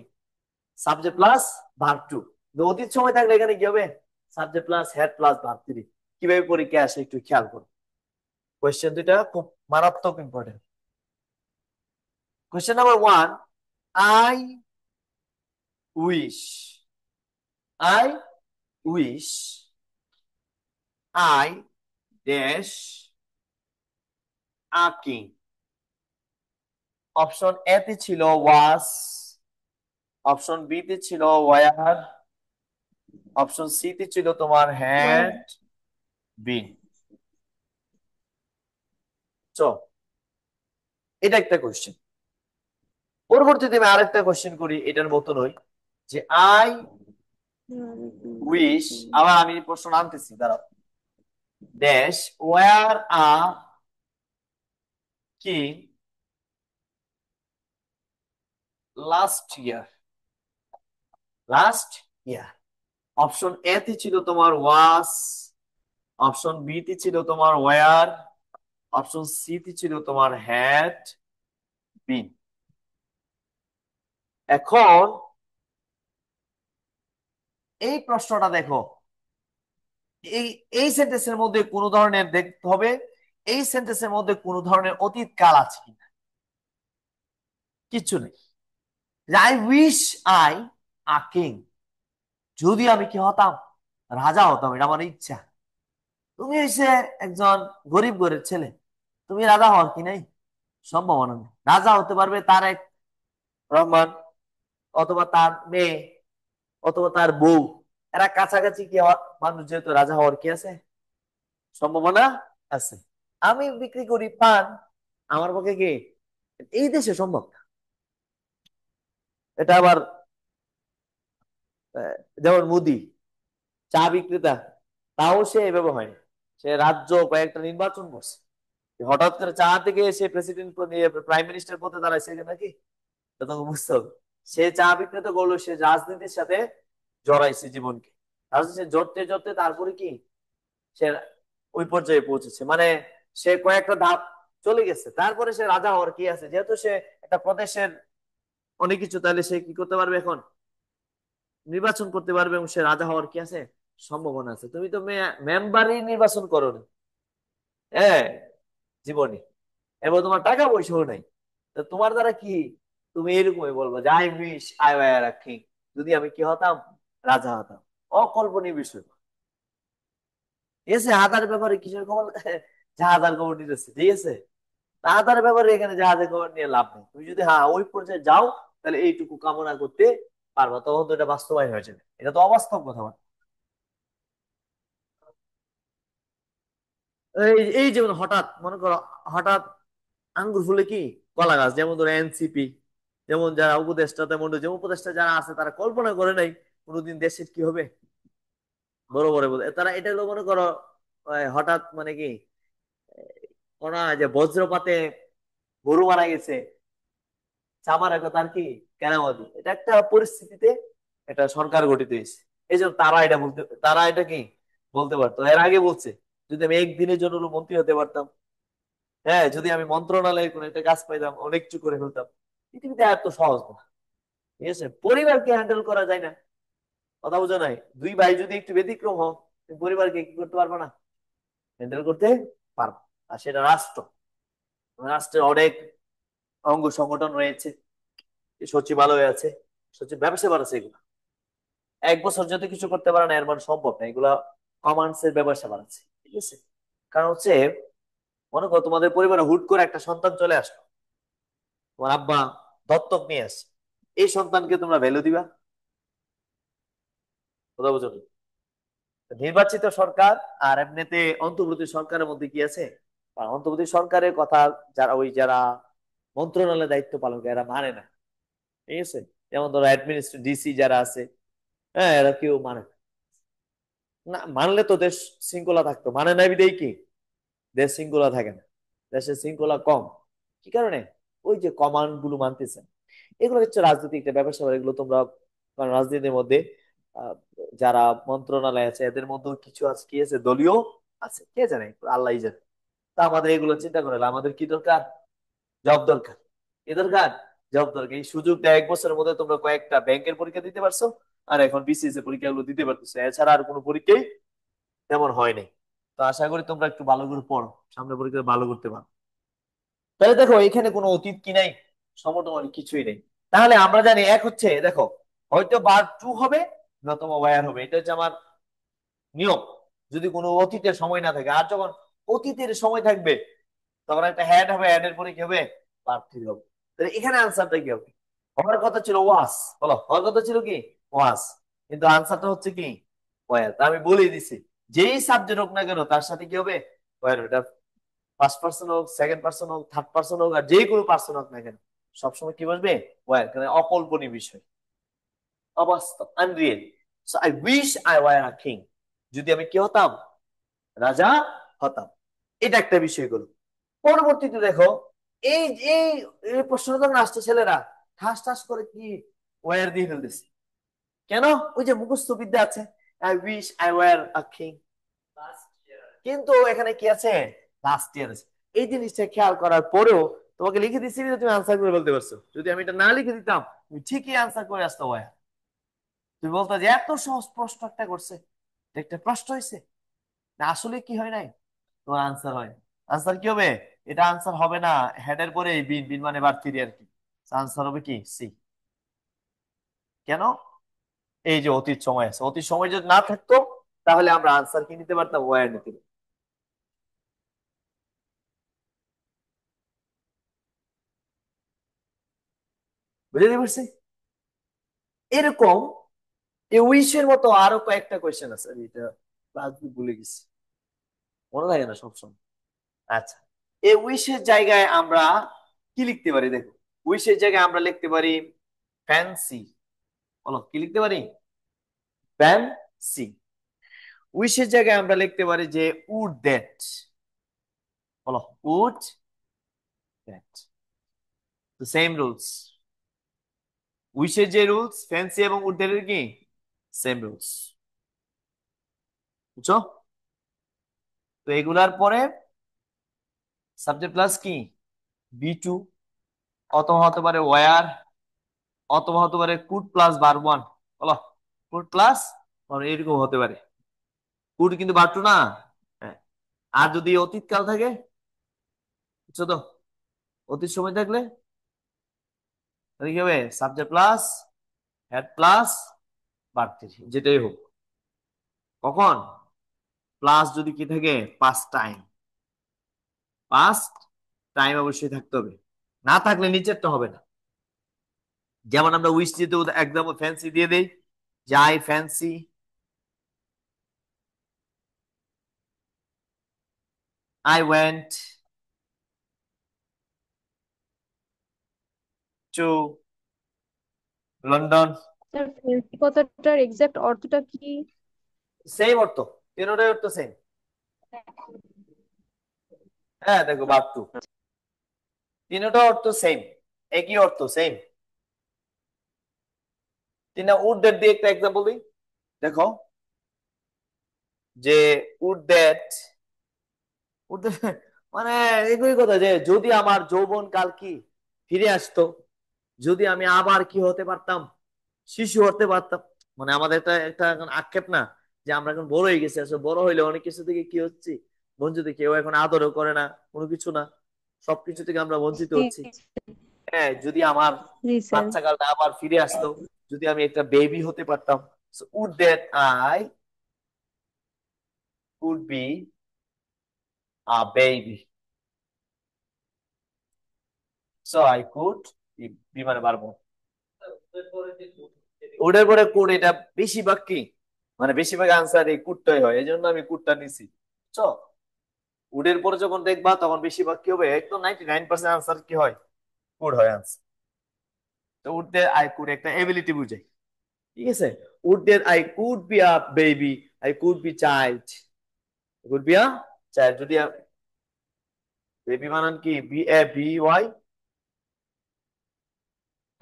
Speaker 1: সাবজেক্ট প্লাস ভার্ব টু। অতীত সময় থাকলে এখানে কি হবে, subject plus had plus verb three. কিভাবে পরীক্ষা আসে একটু খেয়াল করো। কোয়েশ্চেন দুইটা খুব মারাত্মক important. Question number one, I wish, I wish, I dash a king. Option A তে ছিল ওয়াস, অপশন বি তে ছিল ওয়ার, অপশন সি তে ছিল তোমার হ্যাড বিন। চো এটা একটা কোশ্চেন। পরবর্তীতে আমি আরেকটা কোশ্চেন করি এটার মতো নয়, যে আই উইশ, আবার আমি প্রশ্ন আনতেছি, দাঁড়াও। Dash were a king last year. Last year option A তে ছিল তোমার ওয়াস, অপশন বি তে ছিল তোমার ওয়ার, অপশন সি তে ছিল তোমার হ্যাড বিন। এখন এই প্রশ্নটা দেখো, এই এই সেন্টেন্সের মধ্যে কোন ধরনের দেখতে হবে, এই সেন্টেন্সের মধ্যে কোন ধরনের অতীত কাল আছে কিনা। কিচ্ছু নেই। I wish I a king, যদি আমি কি হতাম, রাজা হতাম, এটা আমার ইচ্ছা। তুমি এসে একজন গরিব ঘরের ছেলে, তুমি রাজা হওয়ার কি নাই, সম্ভাবনা নেই। রাজা হতে পারবে তার এক রহমান, অথবা তার মেয়ে, অথবা তার বউ, এরা কাছাকাছি কি মানুষ, যেহেতু রাজা হওয়ার কি আছে, সম্ভাবনা আছে। আমি বিক্রি করি পান, আমার পক্ষে কি এই দেশে সম্ভব না। এটা আবার যেমন মুদি চা বিক্রেতা, তাও সে এভাবে হয়নি। সে রাজ্য কয়েকটা নির্বাচন করছে, হঠাৎ করে চা থেকে সে প্রেসিডেন্ট প্রাইম মিনিস্টার পদে দাঁড়াইছে নাকি, এটা তোমাকে বুঝতে হবে। সে চা বিক্রেতা করলো, সে রাজনীতির সাথে জড়াইছে জীবনকে, রাজনীতি জড়তে জড়তে তারপরে কি সে ওই পর্যায়ে পৌঁছেছে, মানে সে কয়েকটা ধাপ চলে গেছে, তারপরে সে রাজা হওয়ার কি আছে, যেহেতু সে একটা প্রদেশের অনেক কিছু, তাহলে সে কি করতে পারবে, এখন নির্বাচন করতে পারবে, এবং সে রাজা হওয়ার কি আছে, সম্ভাবনা আছে। তুমি তো মেম্বারই নির্বাচন করো না, হ্যাঁ, জীবনে, এবং তোমার টাকা পয়সাও নাই, তো তোমার দ্বারা কি, তুমি এরকমই বলবো যে I wish I were a king, যদি আমি কি হতাম, রাজা হতাম। অকল্পনীয় বিষয়। ঠিক আছে, আধার ব্যাপারে কিসের খবর, জাহাজার খবর নিতেছে, ঠিক আছে। আধার ব্যাপারে এখানে জাহাজের খবর নিয়ে লাভ নেই। তুমি যদি হ্যাঁ ওই পর্যায়ে যাও, তাহলে এইটুকু কামনা করতে পারবা, তখন তো এটা বাস্তবায়ন হয়ে যাবে। এটা তো অবাস্তব কথা। এই যেমন হঠাৎ মনে করো, হঠাৎ আঙ্গুর ফুলে কি কলা গাছ, যেমন ধরো এনসিপি, যেমন যারা উপদেষ্টা, তেমন যেমন উপদেষ্টা যারা আছে, তারা কল্পনা করে নাই কোনোদিন দেশের কি হবে, বড় বড় তারা এটা হলো মনে করো হঠাৎ মানে কি কোন যে বজ্রপাতে গরু মারা গেছে, চামার একটা তার কি কেরামতি, এটা একটা পরিস্থিতিতে এটা সরকার গঠিত হয়েছে। এই জন্য তারা এটা বলতে, তারা এটা কি বলতে পারতো, এর আগে বলছে যদি আমি একদিনের জন্য হলো মন্ত্রী হতে পারতাম, হ্যাঁ, যদি আমি মন্ত্রণালয়ে কোনো একটা কাজ পাইতাম, অনেক কিছু করে ফেলতাম। পৃথিবীতে এত সহজ না, ঠিক আছে। পরিবারকে হ্যান্ডেল করা যায় না, কথা বোঝা নাই। দুই ভাই যদি একটু ব্যতিক্রম হোক, তুমি পরিবারকে কি করতে পারবে না, হ্যান্ডেল করতে পারবো। আর সেটা রাষ্ট্র, রাষ্ট্রের অনেক অঙ্গ সংগঠন রয়েছে, সচিবালয় আছে, সচিব ব্যবসা বাড়াচ্ছে, এগুলো এক বছর যদি কিছু করতে পারে না, এর মানে সম্ভব না, এগুলা কমান্ডসের ব্যবসা বাড়াচ্ছে, ঠিক আছে। কারণ হচ্ছে মনে করো তোমাদের পরিবারে হুট করে একটা সন্তান চলে আসলো, তোমার আব্বা দত্তক নিয়ে আসছে, এই সন্তানকে তোমরা ভ্যালু দিবা, কথা বুঝো না? নির্বাচিত সরকার আর এমনিতে অন্তর্বর্তী সরকারের মধ্যে কি আছে, আর অন্তর্বর্তী সরকারের কথা যারা যারা মন্ত্রণালয়ের দায়িত্ব পালন করে, এরা মানে না, ঠিক আছে। যেমন ধরো অ্যাডমিনিস্ট্রেটিভ ডিসি যারা আছে, হ্যাঁ, এরা কেউ মানে না। না মানলে তো দেশ শৃঙ্খলা থাকতো, মানে নাই বিদেই কি দেশ শৃঙ্খলা থাকে না, দেশের শৃঙ্খলা কম। কি কারণে, ওই যে কমান্ড গুলো মানতেছে। এগুলো হচ্ছে রাজনৈতিক একটা ব্যবসা, এগুলো তোমরা, কারণ রাজনীতির মধ্যে আহ, যারা মন্ত্রণালয় আছে, এদের মধ্যে কিছু আছে কি আছে, দলীয় আছে, কে জানে, আল্লাহ জানে। তা আমাদের এগুলো চিন্তা করে না। আমাদের কি দরকার, জব দরকার, কি দরকার, জব দরকার। এই সুযোগটা 1 বছরের মধ্যে তোমরা কয়েকটা ব্যাংকের পরীক্ষা দিতে পারছো, আর এখন বিসিএস এর পরীক্ষাগুলো দিতে পারতেছো, এছাড়া আর কোনো পরীক্ষাই তেমন হয় নাই। তো আশা করি তোমরা একটু ভালো করে পড়ো, সামনে পরীক্ষা ভালো করতে পারো। তাহলে দেখো এখানে কোনো অতীত কি নাই, সমটময় কিছুই নেই। তাহলে আমরা জানি এক হচ্ছে, দেখো, হয়তো বার টু হবে, নয়তো ওয়ার হবে, এটা হচ্ছে আমার নিয়ম, যদি কোনো অতীতের সময় না থাকে। আর যখন অতীতের সময় থাকবে, তখন একটা হ্যাড হবে, হ্যাড এর পরে কি হবে, বার থ্রি হবে। তাহলে এখানে আনসারটা কি হবে, হওয়ার কথা ছিল ওয়াস, বলো হওয়ার কথা ছিল কি ওয়াস, কিন্তু আনসারটা হচ্ছে কি ওয়ার আমি বলেই দিছি, যেই সাবজেক্ট হোক না কেন তার সাথে কি হবে, ওয়ার। এটা ফার্স্ট পার্সন হোক, সেকেন্ড পার্সন হোক, থার্ড পার্সন হোক, আর যে কোনো পার্সন হোক না কেন, সবসময় কি বসবে, ওয়ার। কারণ অকল্পনীয় বিষয়, অবাস্তব, Unreal. So I wish I were a king, যদি আমি কি হতাম, রাজা হতাম। এটা একটা বিষয় গুলো। পরবর্তীতে দেখো, এই এই এই প্রশ্নটা যখন আসছে ছেলেরা ঠাস ঠাস করে কি ওয়ার দিয়ে ফেলতেছে কেন? ওই যে মুখস্থ বিদ্যা আছে, I wish I were a king, কিন্তু এখানে কি আছে, লাস্ট ইয়ার আছে। এই জিনিসটা খেয়াল করার পরেও তোমাকে লিখে দিচ্ছি যে তুমি আনসার করে বলতে পারছো। যদি আমি এটা না লিখে দিতাম তুমি ঠিকই আনসার করে আসতো ওয়ার। তুমি বলতো যে এত সহজ প্রশ্ন একটা করছে, এটা একটা প্রশ্ন হয়েছে না, আসলে কি হয় নাই, তোমার আনসার হয়। আনসার কি হবে, এটা আনসার হবে না, হেডের পরে বিন, বিন মানে বাড়তিরি আর কি। আনসার হবে কি, সি। কেন? এই যে অতীত সময় আছে, অতীত সময় যদি না থাকতো তাহলে আমরা আনসার কি নিতে পারতাম, ওয়ার নিতে পারতাম। বুঝতে পারছি? এরকম এই উইশের মতো আরো কয়েকটা কোয়েশ্চেন আছে, আমি এটা ক্লাস ভুলে গেছি, মনে থাকে না সবসময়। আচ্ছা, এই উইশের জায়গায় আমরা কি লিখতে পারি, দেখো উইশের জায়গায় আমরা লিখতে পারি ফ্যান্সি। বলো কি লিখতে পারি, ফ্যান্সি। উইশের জায়গায় আমরা লিখতে পারি যে উড দ্যাট। বলো উড দ্যাট, সেম রুলস। উইশের যে রুলস, ফ্যান্সি এবং উড দ্যাটের কি সেম রুলস, বুঝছো? তো এগুলার পরে সাবজেক্ট প্লাস কি বি টু, অথবা হতে পারে ওয়ার, অথবা হতে পারে কুড প্লাস বার ওয়ান। বলো কুড প্লাস, এরকম হতে পারে। কুড কিন্তু বার টু না। হ্যাঁ। আর যদি অতীতকাল থাকে, বুঝছো তো, অতীত সময় থাকলে তাহলে কি হবে, subject plus had plus bar three, যেটাই হোক। কখন প্লাস যদি কি থাকে, পাস্ট টাইম, পাস্ট টাইম অবশ্যই থাকতে হবে, না থাকলে নিচেরটা হবে না। যেমন আমরা উইশ দিতে একদম ফ্যান্সি দিয়ে দেই, যে I fancy, I went to London.
Speaker 2: Sir fancy কথাটার এক্সাক্ট অর্থটা কি?
Speaker 1: সেম অর্থ, তিনটাই অর্থ সেম। হ্যাঁ দেখো ভাব টু, তিনটা অর্থ সেম, একই অর্থ সেম। তিনটা উড দ্যাট দিয়ে একটা এক্সাম্পল দিই, দেখো যে উড দ্যাট, মানে একই কথা, যে যদি আমার যৌবন কাল কি ফিরে আসতো, যদি আমি আবার কি হতে পারতাম, শিশু হতে পারতাম। মানে আমাদের একটা একটা এখন আক্ষেপ না, যে আমরা এখন বড় হয়ে গেছি, আসলে বড় হইলে অনেক কিছু থেকে কি হচ্ছে, বঞ্চিত। কেউ এখন আদরও করে না, কোনো কিছু না, সবকিছু থেকে আমরা বঞ্চিত
Speaker 2: জি
Speaker 1: হচ্ছি। হ্যাঁ, যদি আমার
Speaker 2: জি স্যার।
Speaker 1: বাচ্চা কালটা আবার ফিরে আসতো, যদি আমি একটা বেবি হতে পারতাম, so would that I could be a baby, so I could be মানে পারবো। ওটার পরে কোড, এটা বেশিরভাগ কি, মানে বেশিরভাগ আনসার এই কুটটাই হয়, এই জন্য আমি কুটটা নিছি, বুঝছো? উডের পরে যখন দেখবা তখন বেশিরভাগ কি হবে, একদম 99% আনসার কি হয়, কুড হয় আনসার। তো উড দের আই কুড একটা এবিলিটি বুঝাই, ঠিক আছে? Would there I could be a baby, I could be child, could be a child. যদি বেবি বানান কি বি এ বি ওয়াই,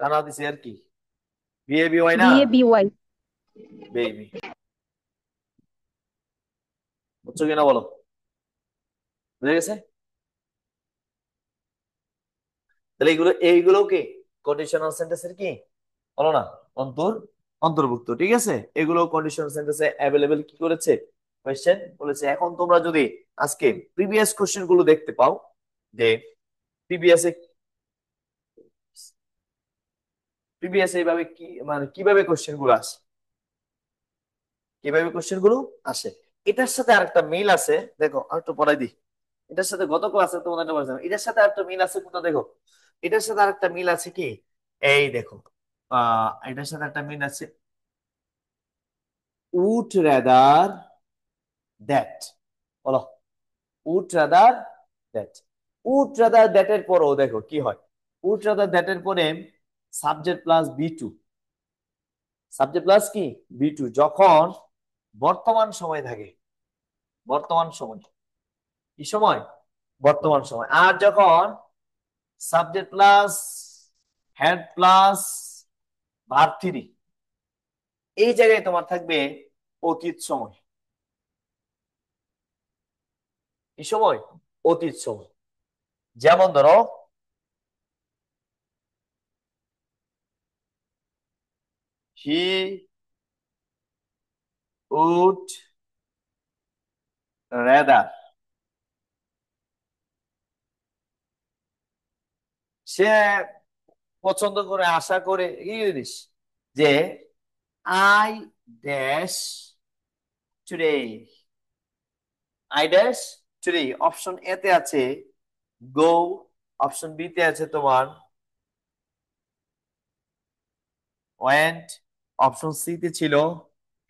Speaker 1: টানা দিছে আর কি, বি এ বি ওয়াই না,
Speaker 2: BABY।
Speaker 1: বেবি। বুঝছো কিনা বলো, বুঝে গেছে? তাহলে এইগুলো কি কন্ডিশনাল সেন্টেন্সের কি, বলো না, অন্তর অন্তর্ভুক্ত, ঠিক আছে? এগুলো কন্ডিশনাল সেন্টেন্সে অ্যাভেলেবেল কি করেছে, কোয়েশ্চেন বলেছে। এখন তোমরা যদি আজকে প্রিভিয়াস কোশ্চেন গুলো দেখতে পাও, যে প্রিভিয়াসে প্রিভিয়াসে এইভাবে কি, মানে কিভাবে কোশ্চেন গুলো আসে, কিভাবে কোশ্চেন গুলো আসে, এটার সাথে আরেকটা মিল আছে। দেখো আর একটু পড়াই দিই, এটার সাথে গত ক্লাসে তোমাদের একটা বলেছিলাম, এটার সাথে আরেকটা মিল আছে কোনটা, দেখো এটার সাথে আরেকটা মিল আছে কি, এই দেখো এটার সাথে একটা মিল আছে, উড রাদার দ্যাট, বলো would rather that. Would rather that এর পরেও দেখো কি হয়, উড রাদার দ্যাট এর পরে subject plus be two, subject plus কি বি টু, যখন বর্তমান সময় থাকে, বর্তমান সময়, কি সময়, বর্তমান সময়। আর যখন subject plus had plus verb three, এই জায়গায় তোমার থাকবে অতীত সময়, কি সময়, অতীত সময়। যেমন ধরো হি উড রাদার, সে পছন্দ করে আশা করে এই জিনিস যে I dash today, I dash today. Option A তে আছে গো, অপশন বি তে আছে তোমার ওয়েন্ট, অপশন সি তে ছিল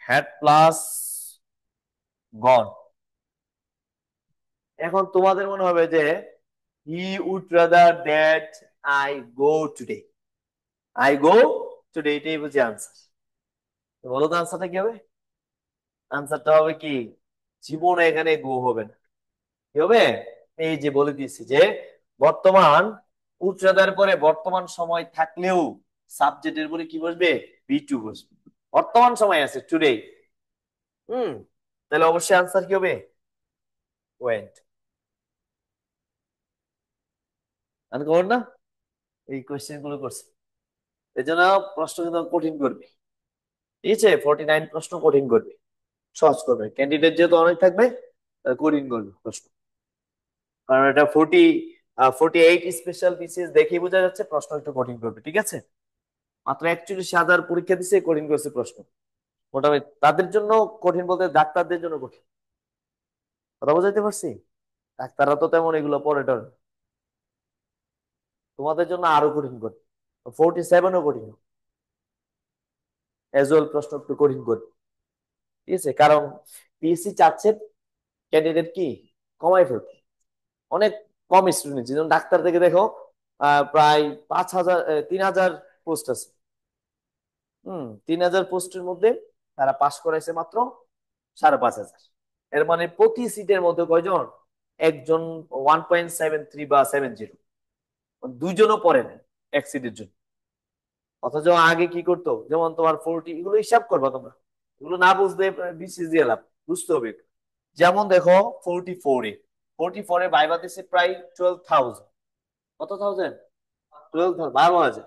Speaker 1: হ্যাড প্লাস গন। এখন তোমাদের মনে হবে যে he would rather that I go today, I go today, এটাই বুঝি আনসার। বলো তো আনসারটা কি হবে, আনসারটা হবে কি, জীবনে এখানে গো হবে না, কি হবে, এই যে বলে দিয়েছি যে বর্তমান উচ্চারণের পরে বর্তমান সময় থাকলেও সাবজেক্টের পরে কি বসবে, বি টু বসবে, বর্তমান সময় আছে টুডে। হুম, তাহলে অবশ্যই আনসার কি হবে, ওয়েন্ট। আমি খবর না, এই কোয়েশ্চেন গুলো করছে, এই জন্য প্রশ্ন কিন্তু কঠিন করবে, ঠিক আছে, 49 প্রশ্ন কঠিন করবে, সহজ করবে, ক্যান্ডিডেট যেহেতু অনেক থাকবে কঠিন করবে প্রশ্ন, কারণ এটা 48 স্পেশাল পিসিএস দেখেই বোঝা যাচ্ছে প্রশ্ন একটু কঠিন করবে, ঠিক আছে। মাত্র 41,000 পরীক্ষা দিছে, কঠিন করছে প্রশ্ন, মোটামুটি তাদের জন্য কঠিন বলতে ডাক্তারদের জন্য কঠিন, কথা বোঝাইতে পারছি, ডাক্তাররা তো তেমন এগুলো পড়ে টরে না। তোমাদের জন্য আরো কঠিন করবে, 47ও কঠিন, এজ ওয়েল প্রশ্ন একটু কঠিন করবে, ঠিক আছে, কারণ পিএসসি চাচ্ছে ক্যান্ডিডেট কি কমাই ফেলতে, অনেক কম স্টুডেন্ট, যেমন ডাক্তার থেকে দেখো প্রায় 5,000 3,000 পোস্ট আছে, 3,000 পোস্টের মধ্যে তারা পাশ করাইছে মাত্র 5,500। এর মানে প্রতি সিটের মধ্যে কয়জন, একজন 1.73 বা 70, দুইজনও পড়ে না এক সিটের জন্য। অথচ আগে কি করতো, যেমন তোমার 40, এগুলো হিসাব করবা তোমরা, এগুলো না বুঝলে বিসিএস দিয়ে লাভ, বুঝতে হবে। যেমন দেখো 44-এ ভাইবা দিছে প্রায় 12,000, কত থাউজেন্ড, 12,000, 12,000।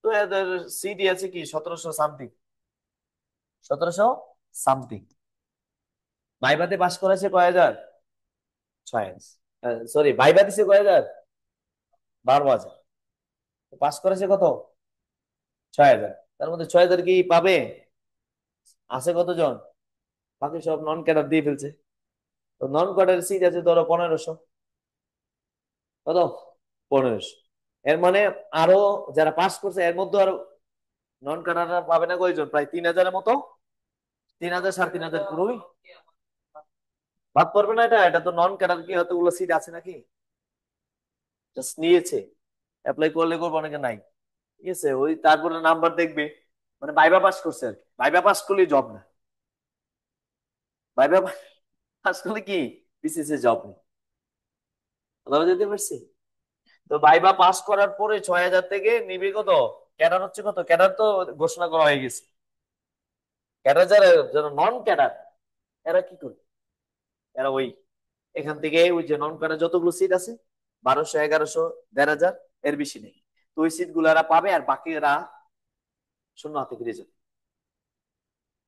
Speaker 1: তো এদের সিটি আছে কি 1700 সামথিং, 1700 সামথিং। ভাইভাতে পাস করেছে কয় হাজার, 6,000, সরি ভাইভা দিছে কয় হাজার, 12,000, পাস করেছে কত, 6,000। তার মধ্যে 6,000 কি পাবে, আছে কতজন, বাকি সব নন ক্যাডার দিয়ে ফেলছে। তো নন ক্যাডার সিট আছে ধরো 1,500, কত, 1,500। এর মানে আরো যারা পাস করছে এর মধ্যে আরো নন ক্যাডাররা পাবে না কয়জন, প্রায় 3,000-এর মতো, 3,000 3,500 পুরোই বাদ পড়বে না। এটা এটা তো নন ক্যাডার, কি হয়তো ওগুলো সিট আছে নাকি, জাস্ট নিয়েছে, অ্যাপ্লাই করলে করবো, অনেকে নাই, ঠিক আছে। ওই তারপরে নাম্বার দেখবে, মানে ভাইবা পাস করছে আর কি, ভাইবা পাস করলে জব না, ভাইবা পাস করলে কি বিসিএস এ জব নেই, কথা বুঝতে পারছি। তো ভাইবা পাস করার পরে 6,000 থেকে নিবে কত, ক্যাডার হচ্ছে কত, ক্যাডার তো ঘোষণা করা হয়ে গেছে, ক্যাডার যারা যারা নন ক্যাডার এরা কি করবে, এরা ওই এখান থেকে ওই যে নন ক্যাডার যতগুলো সিট আছে 1,200 1,100 1,500, এর বেশি নেই। তো ওই সিট গুলো এরা পাবে, আর বাকিরা শূন্য হাতে ফিরে যাবে,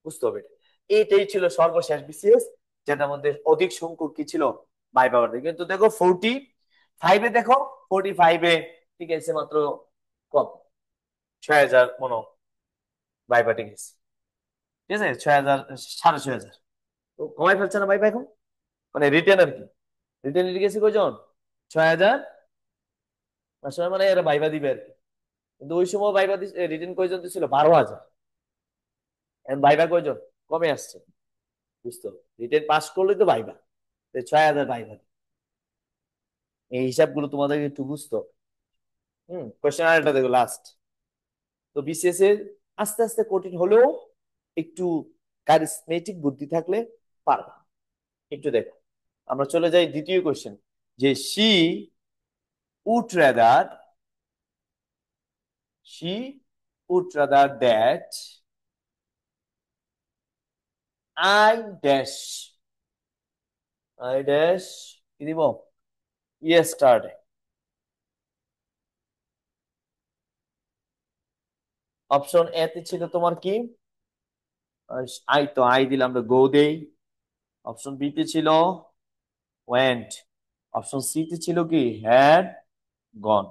Speaker 1: বুঝতে হবে। এইটাই ছিল সর্বশেষ বিসিএস, যেটার মধ্যে অধিক সংখ্যক কি ছিল, ভাইবা। কিন্তু দেখো 45-এ, দেখো 45-এ ঠিক আছে মাত্র কত, 6,000 মনে ভাইবা ঠিক আছে, ঠিক আছে, 6,000 6,500। তো কমাই ফেলছে না ভাইবা এখন, মানে রিটেন আর কি, রিটেন গেছে কয়জন, 6,000, আসলে মানে এরা ভাইবা দিবে আর কি। কিন্তু ওই সময় ভাইবা রিটেন কয়জন দিছিল, 12,000, ভাইবা কয়জন, কমে আসছে, বুঝতে হবে। রিটেন পাস করলে তো ভাইবা, 6,000 ভাইবা। এই হিসাবগুলো তোমাদেরকে একটু বুঝতে হবে। কোয়েশ্চেন আরেকটা দেখো লাস্ট। তো বিসিএস এর আস্তে আস্তে কঠিন হলেও একটু কারিজমেটিক বুদ্ধি থাকলে পারবা। একটু দেখো, আমরা চলে যাই দ্বিতীয় কোয়েশ্চেন, যে would rather she would rather that I dash কি দিব, ইয়েস্টারডে। অপশন এ তে ছিল তোমার কি, আই দিলাম, আমরা গো দেই। অপশন বি তে ছিল ওয়েন্ট। অপশন সি তে ছিল কি হ্যাড গন।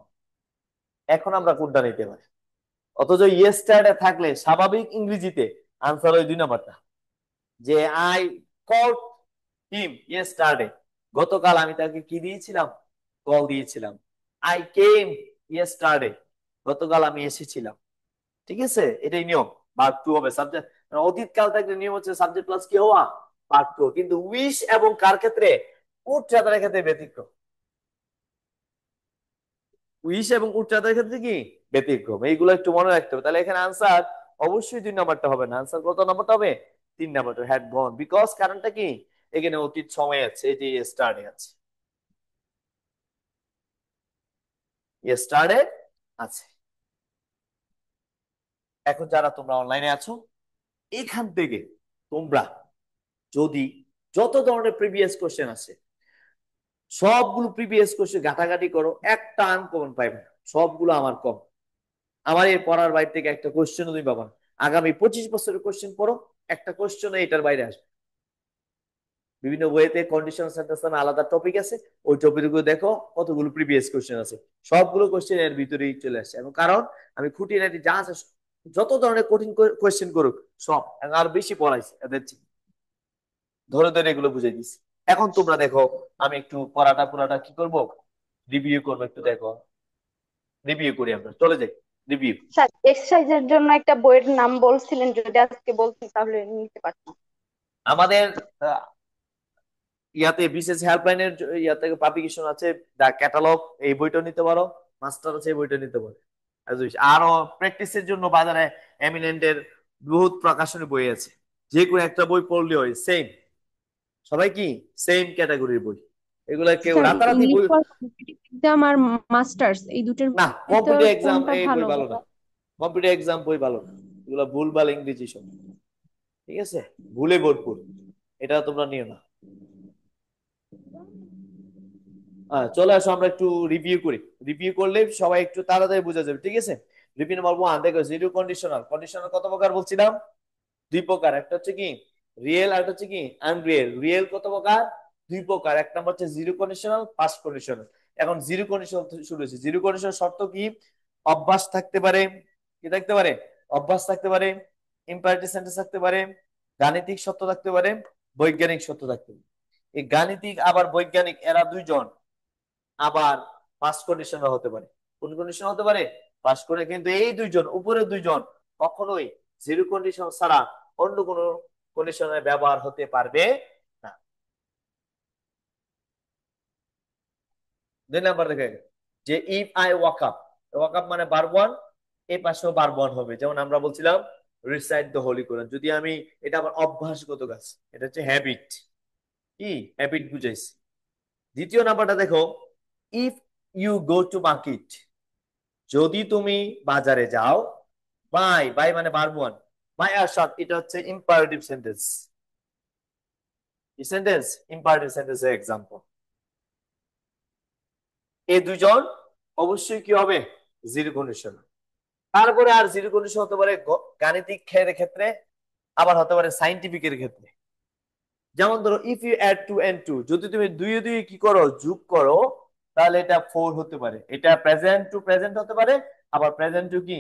Speaker 1: এখন আমরা কোনটা নিতে পারি? অথচ ইয়েস্টারডে থাকলে স্বাভাবিক ইংরেজিতে আনসার ওই 2 নাম্বারটা, যে আই কল্ড হিম ইয়েস্টারডে, গতকাল আমি তাকে কি দিয়েছিলাম, কল দিয়েছিলাম। আই কেম ইয়েস্টারডে, গতকাল আমি এসেছিলাম। ঠিক আছে, এটাই নিয়ম। পার্ট 2 হবে সাবজেক্ট, অতীত কাল থাকলে নিয়ম হচ্ছে সাবজেক্ট প্লাস কি হওয়া, পার্ট 2। কিন্তু উইশ এবং কার ক্ষেত্রে, উড রাদারের ক্ষেত্রে ব্যতিক্রম। উইশ এবং উড রাদারের ক্ষেত্রে কি ব্যতিক্রম, এইগুলো একটু মনে রাখতে হবে। তাহলে এখানে আনসার অবশ্যই 2 নাম্বারটা হবে না, আনসার কত নাম্বারটা হবে, 3 নাম্বারটা, হ্যাড গন। বিকজ কারণটা কি, এখানে অতীত সময় আছে, এই যে স্টার্টে আছে, স্টার্টে আছে। এখন যারা তোমরা অনলাইনে আছো, এখান থেকে তোমরা যদি যত ধরনের প্রিভিয়াস কোশ্চেন আছে সবগুলো প্রিভিয়াস কোশ্চেন ঘাটাঘাটি করো, একটা আনকমন পাইবে না। সবগুলো আমার কম, আমার এই পড়ার বাইরে থেকে একটা কোশ্চেন তুমি পাবা না। আগামী 25 বছরের কোশ্চেন পড়ো, একটা কোশ্চেন এটার বাইরে আসবে। বিভিন্ন ওয়েতে কন্ডিশন সেন্টেন্স নামে আলাদা টপিক আছে, ওই টপিকগুলো দেখো, কতগুলো প্রিভিয়াস কোশ্চেন আছে, সবগুলো কোশ্চেন এর ভিতরেই চলে আসছে। এবং কারণ আমি খুঁটিনাটি যা আছে, যত ধরনের কঠিন কোশ্চেন করুক সব আর বেশি পড়াইছি এদের চেয়ে। ধরে ধরে এগুলো বুঝাই দিছি। এখন তোমরা দেখো, আমি একটু পড়াটা পুরাটা কি করব, রিভিউ করবো। একটু দেখো, রিভিউ করি, আমরা চলে যাই রিভিউ।
Speaker 3: স্যার এক্সারসাইজের জন্য একটা বইয়ের নাম বলছিলেন, যদি আজকে বলতেন তাহলে নিতে পারতাম।
Speaker 1: আমাদের ইয়াতে বিশেষ হেল্পলাইনের ইয়াতে পাবলিকেশন আছে, দা ক্যাটালগ, এই বইটা নিতে পারো। মাস্টার আছে, এই বইটা নিতে পারো। আরো প্র্যাকটিসের জন্য বাজারে এমিনেন্টের বহুত প্রকাশনী বই আছে, যে কোনো একটা বই পড়লে হয় সেম, সবাই কি সেম ক্যাটাগরির বই। এগুলা কেউ
Speaker 2: স্যার
Speaker 1: রাতারাতি
Speaker 2: ইংলিশ
Speaker 1: বই,
Speaker 2: ফর কম্পিটিটিভ এক্সাম আর মাস্টার্স এই দুটোর
Speaker 1: না
Speaker 2: ভিতর
Speaker 1: কম্পিটিটিভ এক্সাম
Speaker 2: কোনটা
Speaker 1: এই বই
Speaker 2: ভালো?
Speaker 1: ভালো না, কম্পিটিটিভ এক্সাম বই ভালো না, এগুলো ভুলভাল ইংরেজি সব, ঠিক আছে, ভুলে ভরপুর, এটা তোমরা নিও না। চলে আসো, আমরা একটু রিভিউ করি। রিভিউ করলে সবাই একটু তাড়াতাড়ি বোঝা যাবে, ঠিক আছে। রিভিউ নাম্বার 1 দেখো, জিরো কন্ডিশনাল। কন্ডিশনাল কত প্রকার বলছিলাম, 2 প্রকার। একটা হচ্ছে কি রিয়েল, আর একটা হচ্ছে কি আনরিয়েল। রিয়েল কত প্রকার, 2 প্রকার। এক নাম্বার হচ্ছে জিরো কন্ডিশনাল, পাস্ট কন্ডিশনাল। এখন জিরো কন্ডিশনাল শুরু হয়েছে। জিরো কন্ডিশনাল শর্ত কি, অভ্যাস থাকতে পারে, কি থাকতে পারে, অভ্যাস থাকতে পারে, ইম্পারেটিভ সেন্টেন্স থাকতে পারে, গাণিতিক সত্য থাকতে পারে, বৈজ্ঞানিক সত্য থাকতে পারে। এই গাণিতিক আবার বৈজ্ঞানিক এরা দুইজন আবার পাস কন্ডিশনাল হতে পারে। কোন কন্ডিশন হতে পারে, পাস করে। কিন্তু এই দুইজন, উপরের দুইজন কখনোই জিরো কন্ডিশন ছাড়া অন্য কোন কন্ডিশনের ব্যবহার হতে পারবে না। 2 নাম্বার দেখে, যে if I walk up, walk up মানে ভার্ব 1, এই পাশেও ভার্ব 1 হবে। যেমন আমরা বলছিলাম রিসাইট দ্য হোলি কোরআন, যদি আমি, এটা আবার অভ্যাসগত কাজ, এটা হচ্ছে হ্যাবিট, কি হ্যাবিট বুঝাইছি। দ্বিতীয় নাম্বারটা দেখো, if you go to market, যদি তুমি বাজারে যাও, বাই বাই মানে ভার্ব 1, বাই আর শট, এটা হচ্ছে ইম্পারেটিভ সেন্টেন্স। এই সেন্টেন্স ইম্পারেটিভ সেন্টেন্সের এক্সাম্পল। এই দুইজন অবশ্যই কি হবে, জিরো কন্ডিশন। তারপরে আর জিরো কন্ডিশন হতে পারে গাণিতিক ক্ষেত্রে, আবার হতে পারে সাইন্টিফিকের ক্ষেত্রে। যেমন ধরো ইফ ইউ অ্যাড 2 and 2, যদি তুমি দুইয়ে দুইয়ে কি করো, যোগ করো, তাহলে এটা 4 হতে পারে। এটা প্রেজেন্ট টু প্রেজেন্ট হতে পারে, আবার প্রেজেন্ট টু কি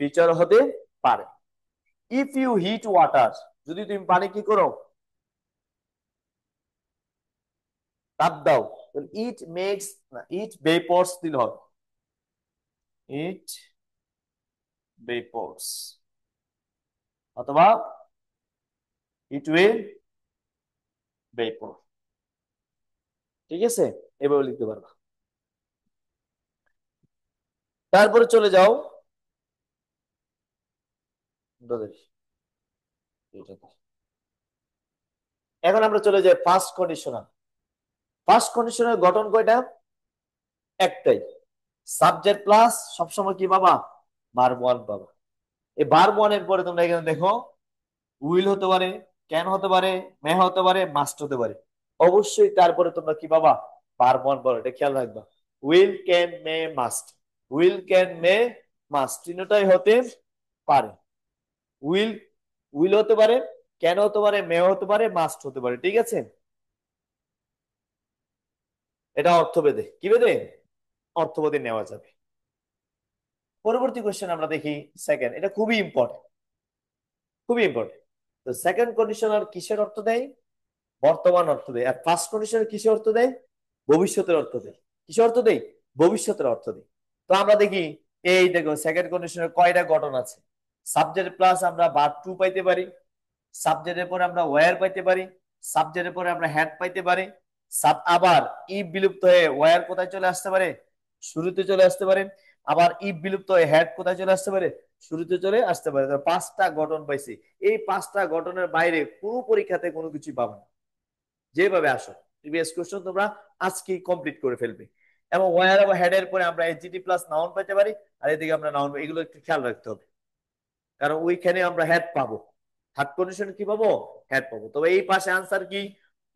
Speaker 1: ফিউচার হতে পারে। ইফ ইউ হিট ওয়াটার, যদি তুমি পানি কি করো, তাপ দাও, ইট মেক্স, ইট ভেপরস দিল হবে, ইট ভেপরস। অথবা ইট উইল ভেপর। ঠিক আছে, এভাবে লিখতে পারবা। তারপরে চলে যাও এখন আমরা চলে যাই ফার্স্ট কন্ডিশনাল। ফার্স্ট কন্ডিশনের গঠন কয়টা? একটাই, সাবজেক্ট প্লাস সবসময় কি পাবা? ভার্ব ওয়ান পাবা। এই ভার্ব ওয়ান এর পরে তোমরা এখানে দেখো উইল হতে পারে, ক্যান হতে পারে, মে হতে পারে, মাস্ট হতে পারে। অবশ্যই তারপরে তোমরা কি পাবা? ভার্ব ওয়ান পাবা, এটা খেয়াল রাখবা। Will, can, May, must. Will, can, May, must তিনটাই হতে পারে। উইল উইল হতে পারে, ক্যান হতে পারে, মে হতে পারে, মাস্ট হতে পারে। ঠিক আছে, এটা অর্থভেদে কি ভেদে? অর্থভেদে নেওয়া যাবে। পরবর্তী কোশ্চেন আমরা দেখি সেকেন্ড, এটা খুবই ইম্পর্টেন্ট, খুবই ইম্পর্টেন্ট। তো সেকেন্ড কন্ডিশনাল কিসের অর্থ দেয়? বর্তমান অর্থ দেয়। আর ফার্স্ট কন্ডিশনাল কিসের অর্থ দেয়? ভবিষ্যতের অর্থ দেয়। কিসের অর্থ দেয়? ভবিষ্যতের অর্থ দেয়। তো আমরা দেখি, এই দেখো সেকেন্ড কন্ডিশনের কয়টা গঠন আছে। সাবজেক্ট প্লাস আমরা ভার্ব টু পাইতে পারি, সাবজেক্টের পরে আমরা ওয়্যার পাইতে পারি, সাবজেক্টের পরে আমরা হ্যাড পাইতে পারি। আবার ইফ বিলুপ্ত হয়ে ওয়্যার কোথায় চলে আসতে পারে? শুরুতে চলে আসতে পারে। আবার ইফ বিলুপ্ত হয়ে হ্যাড কোথায় চলে আসতে পারে? শুরুতে চলে আসতে পারে। তো পাঁচটা গঠন পাইছি। এই পাঁচটা গঠনের বাইরে কোনো পরীক্ষাতে কোনো কিছু পাবে না। যেভাবে আসো প্রিভিয়াস কোশ্চেন তোমরা আজকেই কমপ্লিট করে ফেলবে। এবং ওয়্যার এবং হেড এর পরে আমরা এসজিটি প্লাস নাউন পেতে পারি, আর এদিকে আমরা নাউন, এগুলো একটু খেয়াল রাখতে হবে, কারণ ওইখানে আমরা হেড পাবো। থার্ড কন্ডিশন কি পাবো? হেড পাবো। তবে এই পাশে আনসার কি?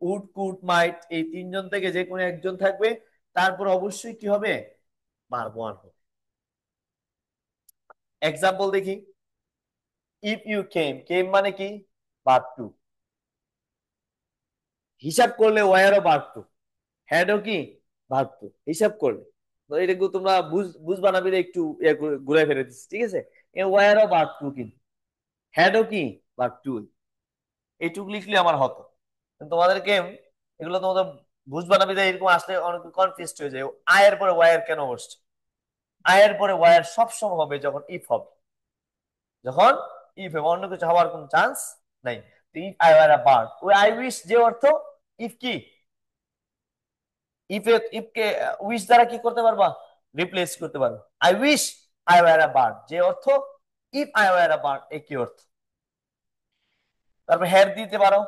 Speaker 1: উড, কুড, মাইট, এই তিনজন থেকে যে কোনো একজন থাকবে। তারপর অবশ্যই কি হবে? ভার্ব ওয়ান হবে। এক্সাম্পল দেখি। ইফ ইউ কেম, কেম মানে কি? Verb two. হিসাব করলে ওয়্যারও ভার্ব টু, হ্যাডও কি? Verb two. হিসাব করলে তো এটা তোমরা বুঝবা না বলে একটু ঘুরে ফেলে দিচ্ছি। ঠিক আছে, ওয়্যারও ভার্ব টু, কিন্তু হ্যাডও কি? Verb two. এইটুকু লিখলে আমার হতো, কিন্তু তোমাদেরকে এগুলো তোমাদের বুঝবা না বিধায় এরকম আসলে অনেক কনফিউজড হয়ে যায়। আয়ের পরে ওয়ার কেন বসছে? আয়ের পরে ওয়ার সবসময় হবে যখন ইফ হবে, যখন ইফ হবে, অন্য কিছু হওয়ার কোন চান্স নাই। If I were a bird, ওই আই উইশ যে অর্থ, ইফ কি? ইফ ইফ কে উইশ দ্বারা কি করতে পারবা? রিপ্লেস করতে পারবা। I wish I were a bird যে অর্থ, if I were a bird একই অর্থ। তারপর হ্যাড দিতে পারো।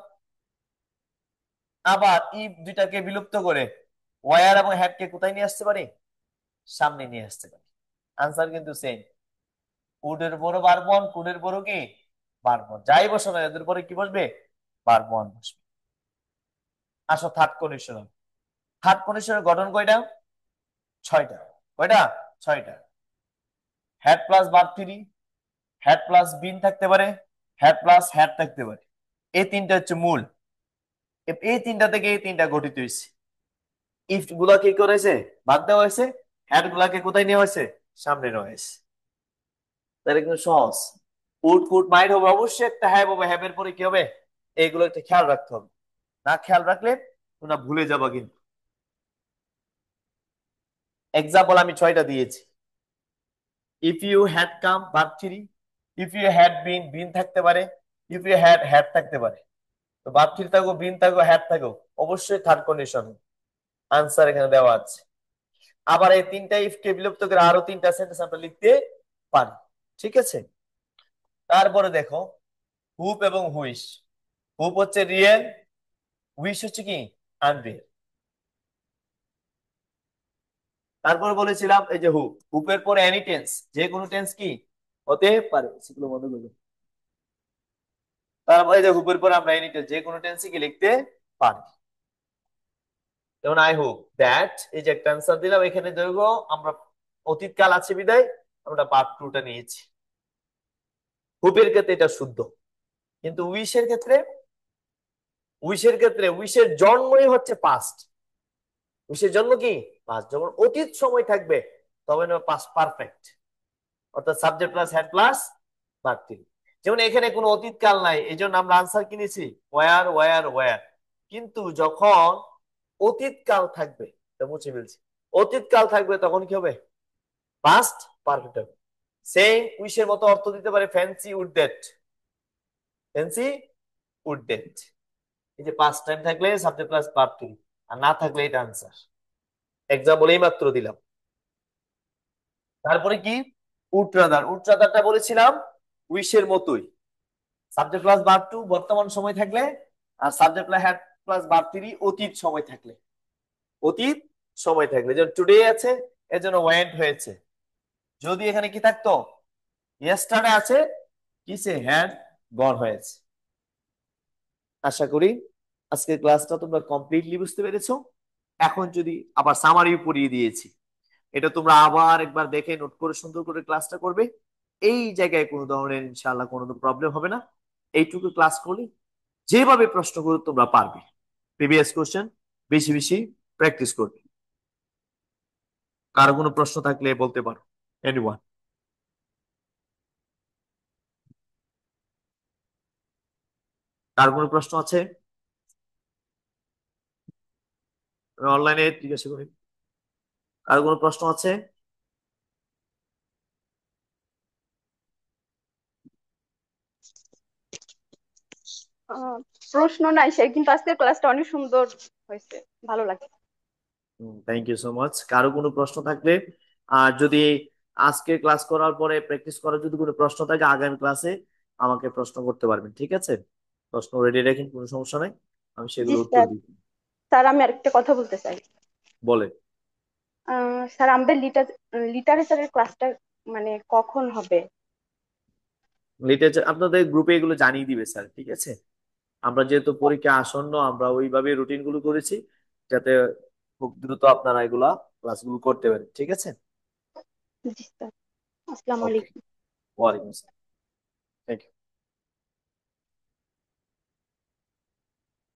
Speaker 1: আবার ইফ দুইটাকে বিলুপ্ত করে ওয়ার এবং হ্যাড কে কোথায় নিয়ে আসতে পারি? সামনে নিয়ে আসতে পারি। আনসার কিন্তু সেম। কুডের বড় ভার্ব ওয়ান, কুডের বড় কি? Verb one. যাই বসো না এদের পরে কি বসবে? ভার্ব ওয়ান বসবে। আসো থার্ড কন্ডিশনাল। থার্ড কন্ডিশনের গঠন কয়টা? ছয়টা। কয়টা? ছয়টা। Had plus verb three, had plus been থাকতে পারে, হ্যাড প্লাস হ্যাড থাকতে পারে। এই তিনটা হচ্ছে মূল। এই তিনটা থেকে এই তিনটা গঠিত হয়েছে। ইফ গুলা কি করেছে? বাদ দেওয়া হয়েছে। হ্যাড গুলাকে কোথায় নেওয়া হয়েছে? সামনে নেওয়া হয়েছে। তাহলে কিন্তু সহজ। উড, কুড, মাইট হবে, অবশ্যই একটা হ্যাভ হবে। হ্যাভের পরে কি হবে? এইগুলো একটা খেয়াল রাখতে হবে, না খেয়াল রাখলে তোমরা ভুলে যাবা কিন্তু। এক্সাম্পল আমি ছয়টা দিয়েছি। If you had come, verb three. If you had been, been থাকতে পারে। ইফ ইউ হ্যাড, হ্যাড থাকতে পারে। তো ভার্ব থ্রি থাকো, বিন থাকো, হ্যাড থাকো, অবশ্যই থার্ড কন্ডিশন। আনসার এখানে দেওয়া আছে। আবার এই তিনটা ইফ কে বিলুপ্ত করে আরো তিনটা সেন্টেন্স আমরা লিখতে পারি। ঠিক আছে, তারপরে দেখো হুপ এবং হুইশ। হুপ হচ্ছে রিয়েল, উইশ হচ্ছে কি? আনরিয়েল। তারপর বলেছিলাম এই যে হুপ, হুপের পরে এনি টেন্স, যে কোনো টেন্স কি হতে পারে। সেগুলো বন্ধ করবো। তারপরে যে হুপের পরে আমরা এনি টেন্স, যে কোনো টেন্সই কি লিখতে পারি। যেমন আই হোপ দ্যাট, এই যে একটা অ্যান্সার দিলাম, এখানে দেখো আমরা অতীতকাল আছে বিদায় আমরা পার্ট টুটা নিয়েছি। হুপের ক্ষেত্রে এটা শুদ্ধ, কিন্তু উইশের ক্ষেত্রে, উইশের জন্মই হচ্ছে পাস্ট। উইশের জন্ম কি? পাস্ট। যখন অতীত সময় থাকবে তবে না পাস্ট পারফেক্ট, অর্থাৎ subject plus had plus verb three. যেমন এখানে কোনো অতীতকাল নাই, এই জন্য আমরা আনসার কিনেছি ওয়ার, ওয়ার, ওয়ার। কিন্তু যখন অতীতকাল থাকবে, মুছে ফেলছি, অতীতকাল থাকবে তখন কি হবে? পাস্ট পারফেক্ট হবে। সেম উইশের মতো অর্থ দিতে পারে fancy would that, fancy would date. এই যে পাস্ট টাইম থাকলে subject plus verb two be, আর না থাকলে এটা আনসার। এক্সাম্পল এই মাত্র দিলাম। তারপরে কি, উড রাদার, উড রাদারটা বলেছিলাম উইশের মতোই, সাবজেক্ট প্লাস ভার্ব টু বর্তমান সময় থাকলে, আর subject plus had plus verb three অতীত সময় থাকলে। অতীত সময় থাকলে, যেমন টুডে আছে এর জন্য ওয়েন্ট হয়েছে। যদি এখানে কি থাকতো, ইয়েস্টারডে আছে, কিসে হ্যাড গন হয়েছে। আশা করি আজকের ক্লাসটা তোমরা কমপ্লিটলি বুঝতে পেরেছো। এখন যদি আবার সামারি পড়িয়ে দিয়েছি, এটা তোমরা আবার একবার দেখে নোট করে সুন্দর করে ক্লাসটা করবে। এই জায়গায় কোনো ধরনের ইনশাআল্লাহ কোনো প্রবলেম হবে না। এইটুকু ক্লাস করলে যেভাবে প্রশ্ন করে তোমরা পারবে। প্রিভিয়াস কোশ্চেন বেশি বেশি প্র্যাকটিস করবে। কারো কোনো প্রশ্ন থাকলে বলতে পারো, এনিওয়ান। কার কোনো প্রশ্ন আছে? অনলাইনে জিজ্ঞাসা করি, কার কোনো প্রশ্ন আছে?
Speaker 5: প্রশ্ন নাই সে, কিন্তু আজকের ক্লাসটা অনেক সুন্দর হয়েছে, ভালো লাগে।
Speaker 1: Thank you so much. কারো কোনো প্রশ্ন থাকলে, আর যদি আজকে ক্লাস করার পরে প্র্যাকটিস করার যদি কোনো প্রশ্ন থাকে আগামী ক্লাসে আমাকে প্রশ্ন করতে পারবেন, ঠিক আছে? প্রশ্ন রেডি রাখেন, কোনো সমস্যা নাই, আমি
Speaker 5: জি
Speaker 1: সেগুলো উত্তর
Speaker 5: স্যার।
Speaker 1: দিব।
Speaker 5: স্যার আমি আরেকটা কথা বলতে চাই।
Speaker 1: বলে,
Speaker 5: স্যার আমাদের লিটারেচারের ক্লাসটা মানে কখন হবে?
Speaker 1: লিটারেচার আপনাদের গ্রুপে এগুলো জানিয়ে দিবে স্যার, ঠিক আছে? আমরা যেহেতু পরীক্ষা আসন্ন, আমরা ওইভাবে রুটিন গুলো করেছি যাতে খুব দ্রুত আপনারা এগুলা ক্লাসগুলো করতে পারেন, ঠিক আছে?
Speaker 5: জি স্যার। আসসালামু
Speaker 1: ওকে,
Speaker 5: আলাইকুম।
Speaker 1: ওয়ালাইকুম আসসালাম। Thank you.